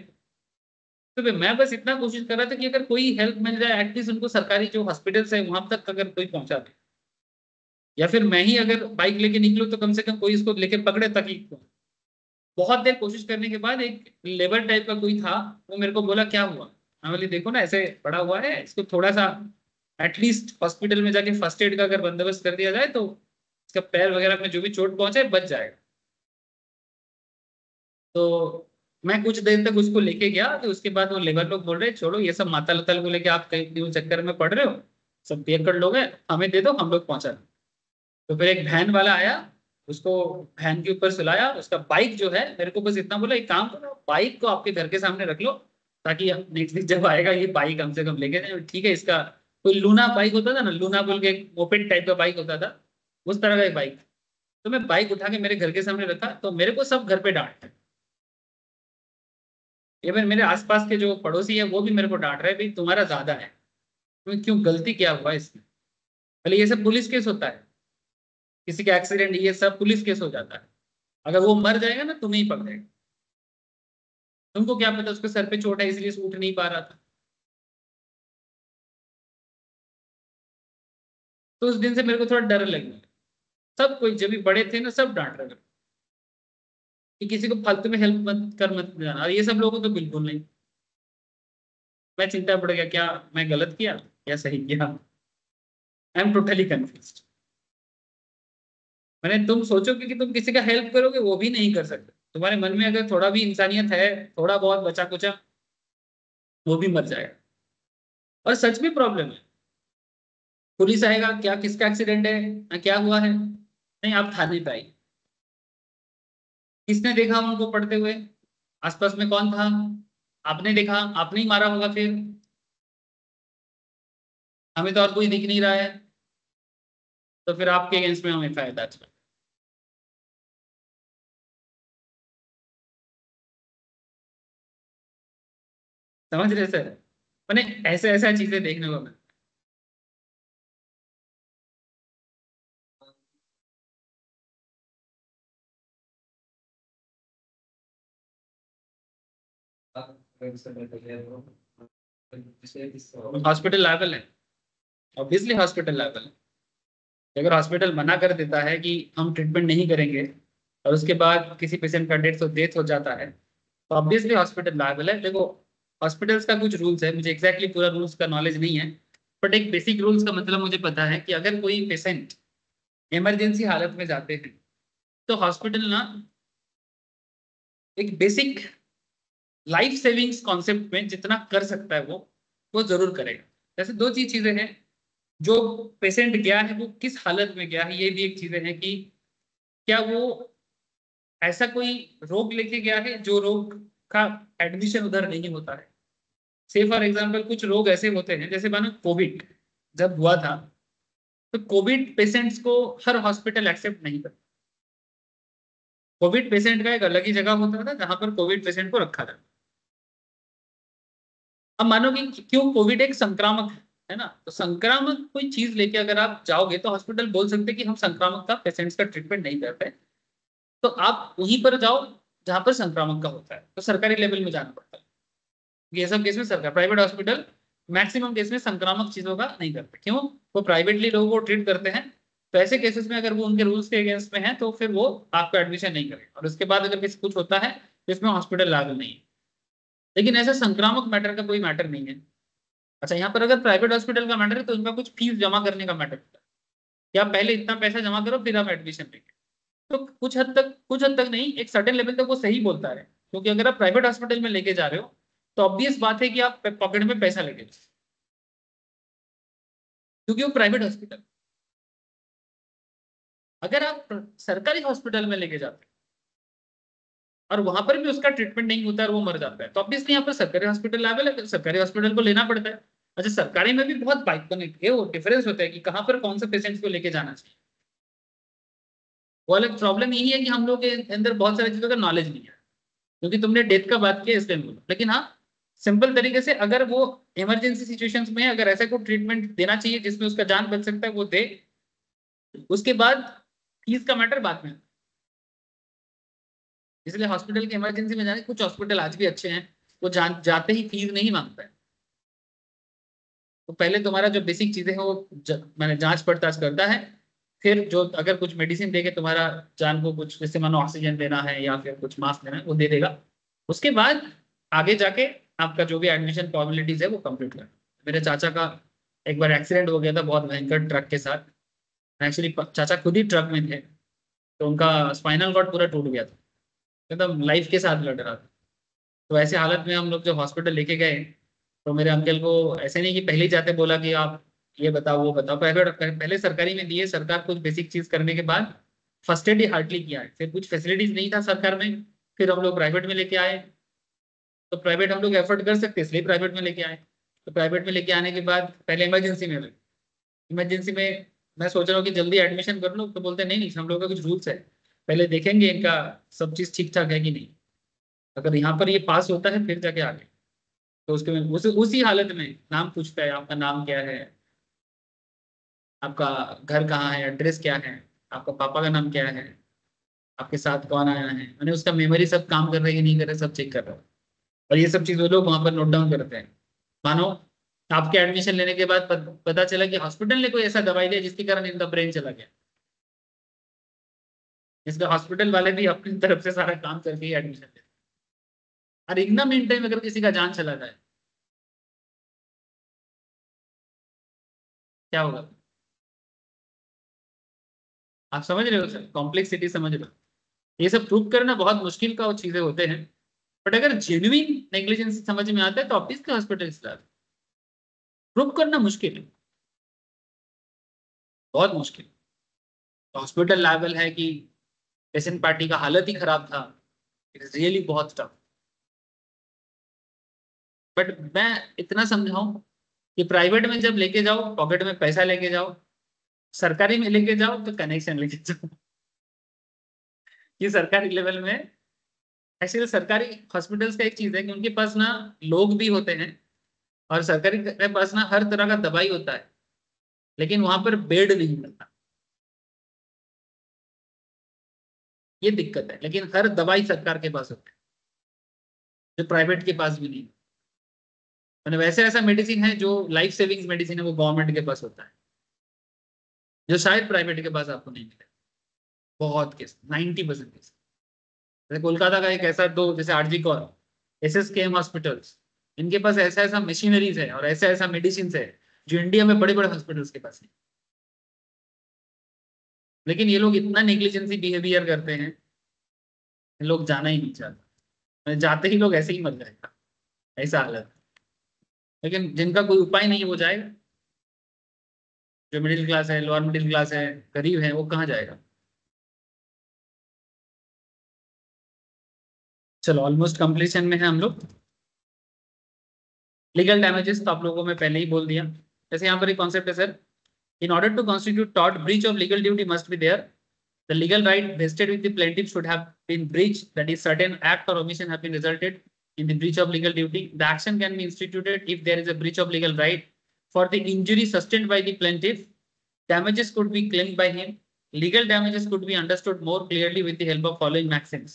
तो फिर मैं बस इतना कोशिश कर रहा था कि अगर कोई हेल्प मिल जाए, एटलीस्ट उनको सरकारी जो हॉस्पिटल्स है वहां तक अगर कोई पहुंचा दे, या फिर मैं ही अगर बाइक लेके निकलूं तो कम से कम कोई इसको लेके पकड़े ताकि। बहुत देर कोशिश करने के बाद एक लेबर टाइप का कोई था, वो मेरे को बोला क्या हुआ। मैं बोली देखो ना ऐसे पड़ा हुआ है, इसको थोड़ा सा एटलीस्ट हॉस्पिटल में जाके फर्स्ट एड का अगर बंदोबस्त कर दिया जाए तो इसका पैर वगैरह में जो भी चोट पहुंचे बच जाएगा। तो मैं कुछ देर तक उसको लेके गया, तो उसके बाद वो लेबर लोग बोल रहे छोड़ो ये सब माता लताल को लेके आप कहीं क्यों चक्कर में पड़ रहे हो, सब पियक्कड़ लोग हैं, हमें दे दो हम लोग पहुंचा दें। तो फिर एक वैन वाला आया, उसको वैन के ऊपर सुलाया, उसका बाइक जो है, मेरे को बस इतना बोला एक काम करो बाइक को आपके घर के सामने रख लो, ताकि नेक्स्ट दिन जब आएगा ये बाइक कम से कम लेके जाए। ठीक है, इसका कोई लूना बाइक होता था ना, लूना बोल के एक मोपेड टाइप का बाइक होता था, उस तरह का एक बाइक। तो मैं बाइक उठा के मेरे घर के सामने रखा, तो मेरे को सब घर पे डांट, इवन मेरे आसपास के जो पड़ोसी है वो भी मेरे को डांट रहे, भाई तुम्हारा ज्यादा है, तुम्हें क्यों, गलती क्या हुआ इसमें। भले ये सब पुलिस केस होता है, किसी का एक्सीडेंट ये सब पुलिस केस हो जाता है, अगर वो मर जाएगा ना तुम्हें ही पकड़ेगा, तुमको क्या पता उसके सर पे चोट है इसलिए उठ नहीं पा रहा था। तो उस दिन से मेरे को थोड़ा डर लगने लगा। सब कोई जब भी बड़े थे ना सब डांट रहे थे कि किसी को फालतू में हेल्प मत कर मत जाना, और ये सब लोगों को तो बिल्कुल नहीं। मैं चिंता पड़ गया क्या मैं गलत किया या सही किया, आई एम टोटली कंफ्यूज। मैंने तुम सोचोगे कि तुम किसी का हेल्प करोगे वो भी नहीं कर सकते, तुम्हारे मन में अगर थोड़ा भी इंसानियत है, थोड़ा बहुत बचा कुचा, वो भी मर जाएगा। और सच में प्रॉब्लम है, पुलिस आएगा क्या किसका एक्सीडेंट है, क्या हुआ है, नहीं आप थाने पे आई, किसने देखा उनको पढ़ते हुए, आसपास में कौन था, आपने देखा, आपने ही मारा होगा, फिर हमें तो और कोई दिख नहीं रहा है, तो फिर आपके अगेंस्ट में हमें फायदा अच्छा। समझ रहे सर, मैंने ऐसे ऐसा चीजें देखने को मिला। हॉस्पिटल लेवल है, ऑब्वियसली हॉस्पिटल लेवल है। अगर हॉस्पिटल मना कर देता है कि हम ट्रीटमेंट नहीं करेंगे, और उसके बाद किसी पेशेंट का डेथ हो जाता है, तो ऑब्वियसली हॉस्पिटल लायबल है। देखो हॉस्पिटल्स का कुछ रूल्स है, मुझे एग्जैक्टली पूरा रूल्स का नॉलेज नहीं है, बट एक बेसिक रूल्स का मतलब मुझे पता है कि अगर कोई पेशेंट इमरजेंसी हालत में जाते हैं तो हॉस्पिटल ना एक बेसिक लाइफ सेविंग्स कॉन्सेप्ट में जितना कर सकता है वो जरूर करेगा। जैसे दो चीजें हैं, जो पेशेंट गया है वो किस हालत में गया है, ये भी एक चीजें हैं कि क्या वो ऐसा कोई रोग लेके गया है जो रोग का एडमिशन उधर नहीं होता है। से फॉर एग्जाम्पल कुछ रोग ऐसे होते हैं, जैसे मानो कोविड जब हुआ था, तो कोविड पेशेंट्स को हर हॉस्पिटल एक्सेप्ट नहीं करता। कोविड पेशेंट का एक अलग ही जगह होता था जहां पर कोविड पेशेंट को रखा था। अब मानो कि क्यों, कोविड एक संक्रामक है ना, तो संक्रामक कोई चीज लेके अगर आप जाओगे तो हॉस्पिटल बोल सकते हैं कि हम संक्रामक का पेशेंट्स का ट्रीटमेंट नहीं करते, तो आप वहीं पर जाओ जहां पर संक्रामक का होता है, तो सरकारी लेवल में जाना पड़ता है। ये सब केस में सरकार, प्राइवेट हॉस्पिटल मैक्सिमम केस में संक्रामक चीजों का नहीं करते, क्यों, वो प्राइवेटली लोगों को ट्रीट करते हैं। तो ऐसे केसेस में अगर वो उनके रूल्स के अगेंस्ट में है तो फिर वो आपको एडमिशन नहीं करेगा, और उसके बाद अगर किसी कुछ होता है तो इसमें हॉस्पिटल लागू नहीं है। लेकिन ऐसा संक्रामक मैटर का कोई मैटर नहीं है। अच्छा, यहाँ पर अगर प्राइवेट हॉस्पिटल का मैटर है तो इनका कुछ फीस जमा करने का मैटर होता है कि आप पहले इतना पैसा जमा करो फिर आप एडमिशन लेंगे। तो कुछ हद तक नहीं, एक सर्टेन लेवल तक वो सही बोलता है, क्योंकि अगर आप प्राइवेट हॉस्पिटल में लेके जा रहे हो तो ऑब्वियस बात है कि आप पॉकेट में पैसा लेके जाओ, क्योंकि वो प्राइवेट हॉस्पिटल। अगर आप सरकारी हॉस्पिटल में लेके जाते हैं और वहां पर भी उसका ट्रीटमेंट नहीं होता है और वो मर जाता है, तो ऑब्वियसली यहाँ पर सरकारी हॉस्पिटल लेवल है, सरकारी हॉस्पिटल को लेना पड़ता है। अच्छा, सरकारी में भी बहुत बाइक कनेक्ट है, वो डिफरेंस होता है कि कहाँ पर कौन सा पेशेंट्स को लेके जाना चाहिए। वो अलग प्रॉब्लम यही है कि हम लोग के अंदर बहुत सारी चीजों का नॉलेज नहीं है, क्योंकि तुमने डेथ का बात किया इसलिए बोला। लेकिन हाँ, सिंपल तरीके से अगर वो इमरजेंसी सिचुएशंस में अगर ऐसा कोई ट्रीटमेंट देना चाहिए जिसमें उसका जान बच सकता है वो दे। उसके बाद फीस का मैटर बाद में, इसलिए हॉस्पिटल के इमरजेंसी में जाने, कुछ हॉस्पिटल आज भी अच्छे हैं, वो जाते ही फीस नहीं मांगता है। तो पहले तुम्हारा जो बेसिक चीजें हैं वो मैंने जांच पड़ताछ करता है, फिर जो अगर कुछ मेडिसिन देके तुम्हारा जान को कुछ, जैसे मानो ऑक्सीजन देना है या फिर कुछ मास्क देना है, वो दे देगा। उसके बाद आगे जाके आपका जो भी एडमिशन फॉर्मेलिटीज है वो कंप्लीट कर। मेरे चाचा का एक बार एक्सीडेंट हो गया था बहुत भयंकर ट्रक के साथ। एक्चुअली चाचा खुद ही ट्रक में थे, तो उनका स्पाइनल कॉर्ड पूरा टूट गया था, एकदम लाइफ के साथ लड़ रहा था। तो ऐसे हालत में हम लोग जब हॉस्पिटल लेके गए, तो मेरे अंकल को ऐसे नहीं कि पहले ही जाते बोला कि आप ये बताओ वो बताओ, पहले सरकारी में दिए। सरकार कुछ बेसिक चीज करने के बाद फर्स्ट एड ही हार्डली किया है, फिर कुछ फैसिलिटीज नहीं था सरकार में, फिर हम लोग प्राइवेट में लेके आए। तो प्राइवेट हम लोग एफर्ट कर सकते इसलिए प्राइवेट में लेके आए। तो प्राइवेट में लेके आने के बाद पहले इमरजेंसी में लगे। इमरजेंसी में मैं सोच रहा हूँ कि जल्दी एडमिशन कर लो, तो बोलते नहीं नहीं, हम लोग का कुछ रूल्स है, पहले देखेंगे इनका सब चीज ठीक ठाक है कि नहीं, अगर यहाँ पर ये पास होता है फिर जाके आगे। तो उसके में उसी हालत में नाम पूछता है, आपका नाम क्या है, आपका घर कहाँ है, एड्रेस क्या है, आपका पापा का नाम क्या है, आपके साथ कौन आया है, मैंने उसका मेमोरी सब काम कर रहा है कि नहीं कर रहा है, सब चेक कर रहा है। और ये सब चीज वो लोग वहां पर नोट डाउन करते हैं। मानो आपके एडमिशन लेने के बाद पता चला कि हॉस्पिटल ने कोई ऐसा दवाई दिया जिसके कारण इनका ब्रेन चला गया, इसका हॉस्पिटल वाले भी अपनी तरफ से सारा काम करके ही एडमिशन लेते हैं। और इतना मिनट टाइम अगर किसी का जान चला जाए क्या होगा? आप समझ रहे हो सर, कॉम्प्लेक्सिटी समझ रहे हो? ये सब प्रूव करना बहुत मुश्किल का वो चीजें होते हैं। बट अगर जेन्युइन नेग्लिजेंस समझ में आता है तो ऑब्वियसली हॉस्पिटल चला, प्रूव करना मुश्किल है, बहुत मुश्किल। हॉस्पिटल लेवल है कि पेशेंट पार्टी का हालत ही खराब था, इट इज रियली बहुत टफ। बट मैं इतना समझाऊं कि प्राइवेट में जब लेके जाओ पॉकेट में पैसा लेके जाओ, सरकारी में लेके जाओ तो कनेक्शन लेके जाओ। ये सरकारी लेवल में एक्चुअली सरकारी हॉस्पिटल्स का एक चीज है कि उनके पास ना लोग भी होते हैं, और सरकारी के पास ना हर तरह का दवाई होता है, लेकिन वहां पर बेड नहीं मिलता, ये दिक्कत है। लेकिन हर दवाई सरकार के पास होता है, जो प्राइवेट के पास भी नहीं। मैंने वैसे ऐसा मेडिसिन है जो लाइफ सेविंग्स मेडिसिन है, वो गवर्नमेंट के पास होता है, जो शायद प्राइवेट के पास आपको नहीं मिले। बहुत केस, 90% केस। जैसे कोलकाता का एक ऐसा दो, जैसे आरजी कौर, SSKM हॉस्पिटल्स, इनके पास ऐसा ऐसा मशीनरीज है और ऐसा ऐसा मेडिसिन है जो इंडिया में बड़े बड़े हॉस्पिटल्स के पास नहीं। लेकिन ये लोग इतना नेग्लिजेंसी बिहेवियर करते हैं, लोग जाना ही नहीं चाहते, जाते ही लोग ऐसे ही मर जाएगा, ऐसा हालत है। लेकिन जिनका कोई उपाय नहीं वो जाएगा, जो मिडिल क्लास है, लोअर मिडिल क्लास है, गरीब है, वो कहाँ जाएगा? चलो ऑलमोस्ट कंप्लीशन में है हम लोग। लीगल डैमेजेस तो आप लोगों को मैं पहले ही बोल दिया। जैसे यहाँ पर एक कॉन्सेप्ट है sir, in order to constitute tort breach of legal duty must be there, the legal right vested with the plaintiff should have been breached, that is certain act or omission have been resulted in the breach of legal duty. The action can be instituted if there is a breach of legal right for the injury sustained by the plaintiff. Damages could be claimed by him. Legal damages could be understood more clearly with the help of following maxims.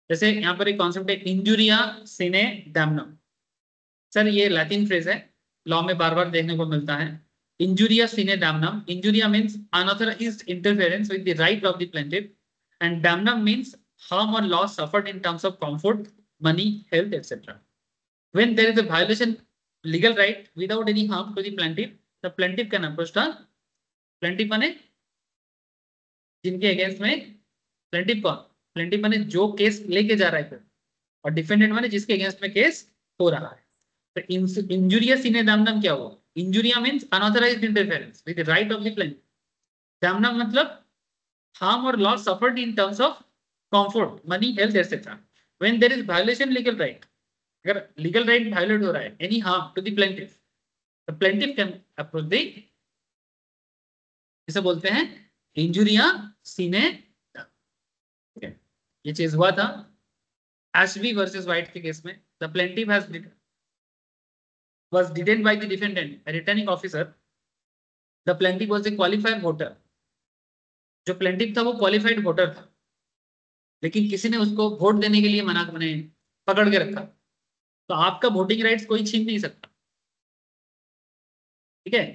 जैसे यहाँ पर एक concept है इंजुरिया सिने damnum. Sir ये Latin phrase है, law में बार बार देखने को मिलता है। Injuria sine damnum. Injuria means unauthorized interference with the right of the plaintiff, and damnum means harm or loss suffered in terms of comfort, money, health, etc. When there is a violation legal right without any harm to the plaintiff can approach the plaintiff माने जिनके against में plaintiff माने जो case लेके जा रहा है, और डिफेंडेंट माने जिसके अगेंस्ट में केस हो रहा है। तो इंजुरिया सिने दामनम क्या हुआ? इंजुरिया means unauthorised interference with the right of the plaintiff. दामनम मतलब harm or loss suffered in terms of comfort, money, health, etc. When there is violation legal right, अगर legal right violate हो रहा है, any harm to the plaintiff, the plaintiff can approach the, इसे बोलते हैं इंजुरिया सीने। ये चीज हुआ था एशबी वर्सेस वाइट के केस में। The plaintiff was detained by the defendant, a returning officer. The plaintiff was a qualified voter. जो प्लेंटिफ था वो क्वालिफाइड वोटर था, लेकिन किसी ने उसको वोट देने के लिए मना मैंने पकड़ के रखा। तो आपका वोटिंग राइट्स कोई छीन नहीं सकता, ठीक है?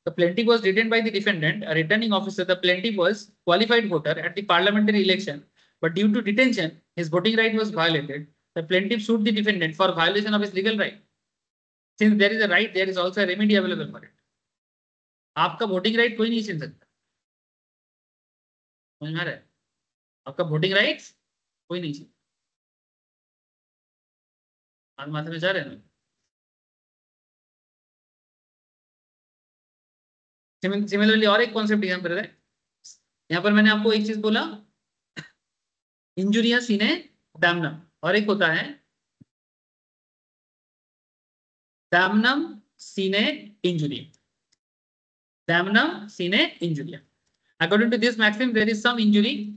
The plaintiff was detained by the defendant, a returning officer. The plaintiff was qualified voter at the parliamentary election, but due to detention, his voting right was violated. The plaintiff sued the defendant for violation of his legal right. Since there is a right, there is also a remedy available for it. आपका voting right कोई नहीं छीन सकता, समझ में आ रहा है? आपका voting rights कोई नहीं छीन, आज माथे में जा रहे हैं। सिमिलरली और एक कॉन्सेप्ट यहाँ पर है, यहाँ पर मैंने आपको एक चीज बोला, इंजुरिया सीने डैमनम, और एक होता है डैमनम सीने इंजुरिया, डैमनम सीने इंजुरिया. According to this maxim, there is some injury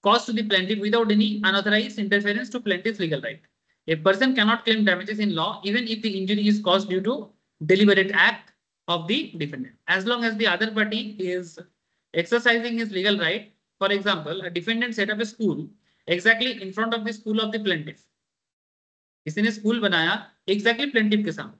caused to the plaintiff without any unauthorized interference to plaintiff's legal right. A person cannot claim damages in law even if the injury is caused due to deliberate act of the defendant, as long as the other party is exercising his legal right. For example, a defendant set up a school exactly in front of the school of the plaintiff. किसी ने school बनाया exactly plaintiff के सामने.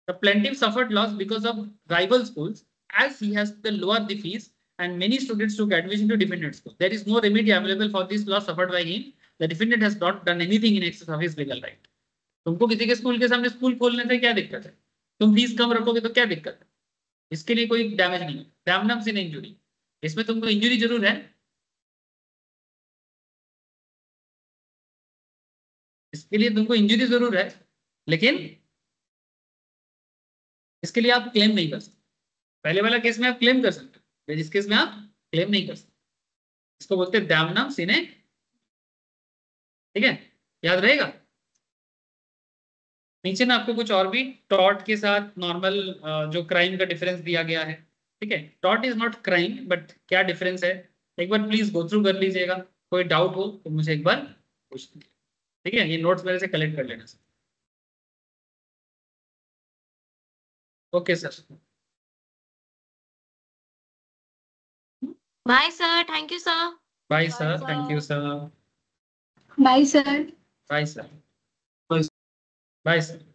The plaintiff suffered loss because of rival schools, as he has to lower the fees and many students took admission to defendant's school. There is no remedy available for this loss suffered by him. The defendant has not done anything in excess of his legal right. तुमको किसी के school के सामने school खोलने से क्या दिक्कत है? तुम फीस कम रखोगे तो क्या दिक्कत है? इसके लिए कोई डैमेज नहीं है. डैमनम सीने इंजुरी, इसमें तुमको इंजुरी जरूर है, इसके लिए तुमको इंजुरी जरूर है, लेकिन इसके लिए आप क्लेम नहीं कर सकते. पहले वाला केस में आप क्लेम कर सकते हो, इस केस में आप क्लेम नहीं कर सकते. इसको बोलते हैं डैमनम सीने. ठीक है, याद रहेगा. नीचे ना आपको कुछ और भी टॉर्ट के साथ नॉर्मल जो क्राइम का डिफरेंस दिया गया है. ठीक है, tort is not crime, but क्या डिफरेंस है एक बार प्लीज गो थ्रू कर लीजिएगा. कोई डाउट हो तो मुझे एक बार पूछ दीजिए. ठीक है, ये नोट्स मेरे से कलेक्ट कर लेना sir. Okay sir. Bye, sir. Thank you, sir. Bye sir, thank you sir. Bye, sir. Bye sir. Bye sir.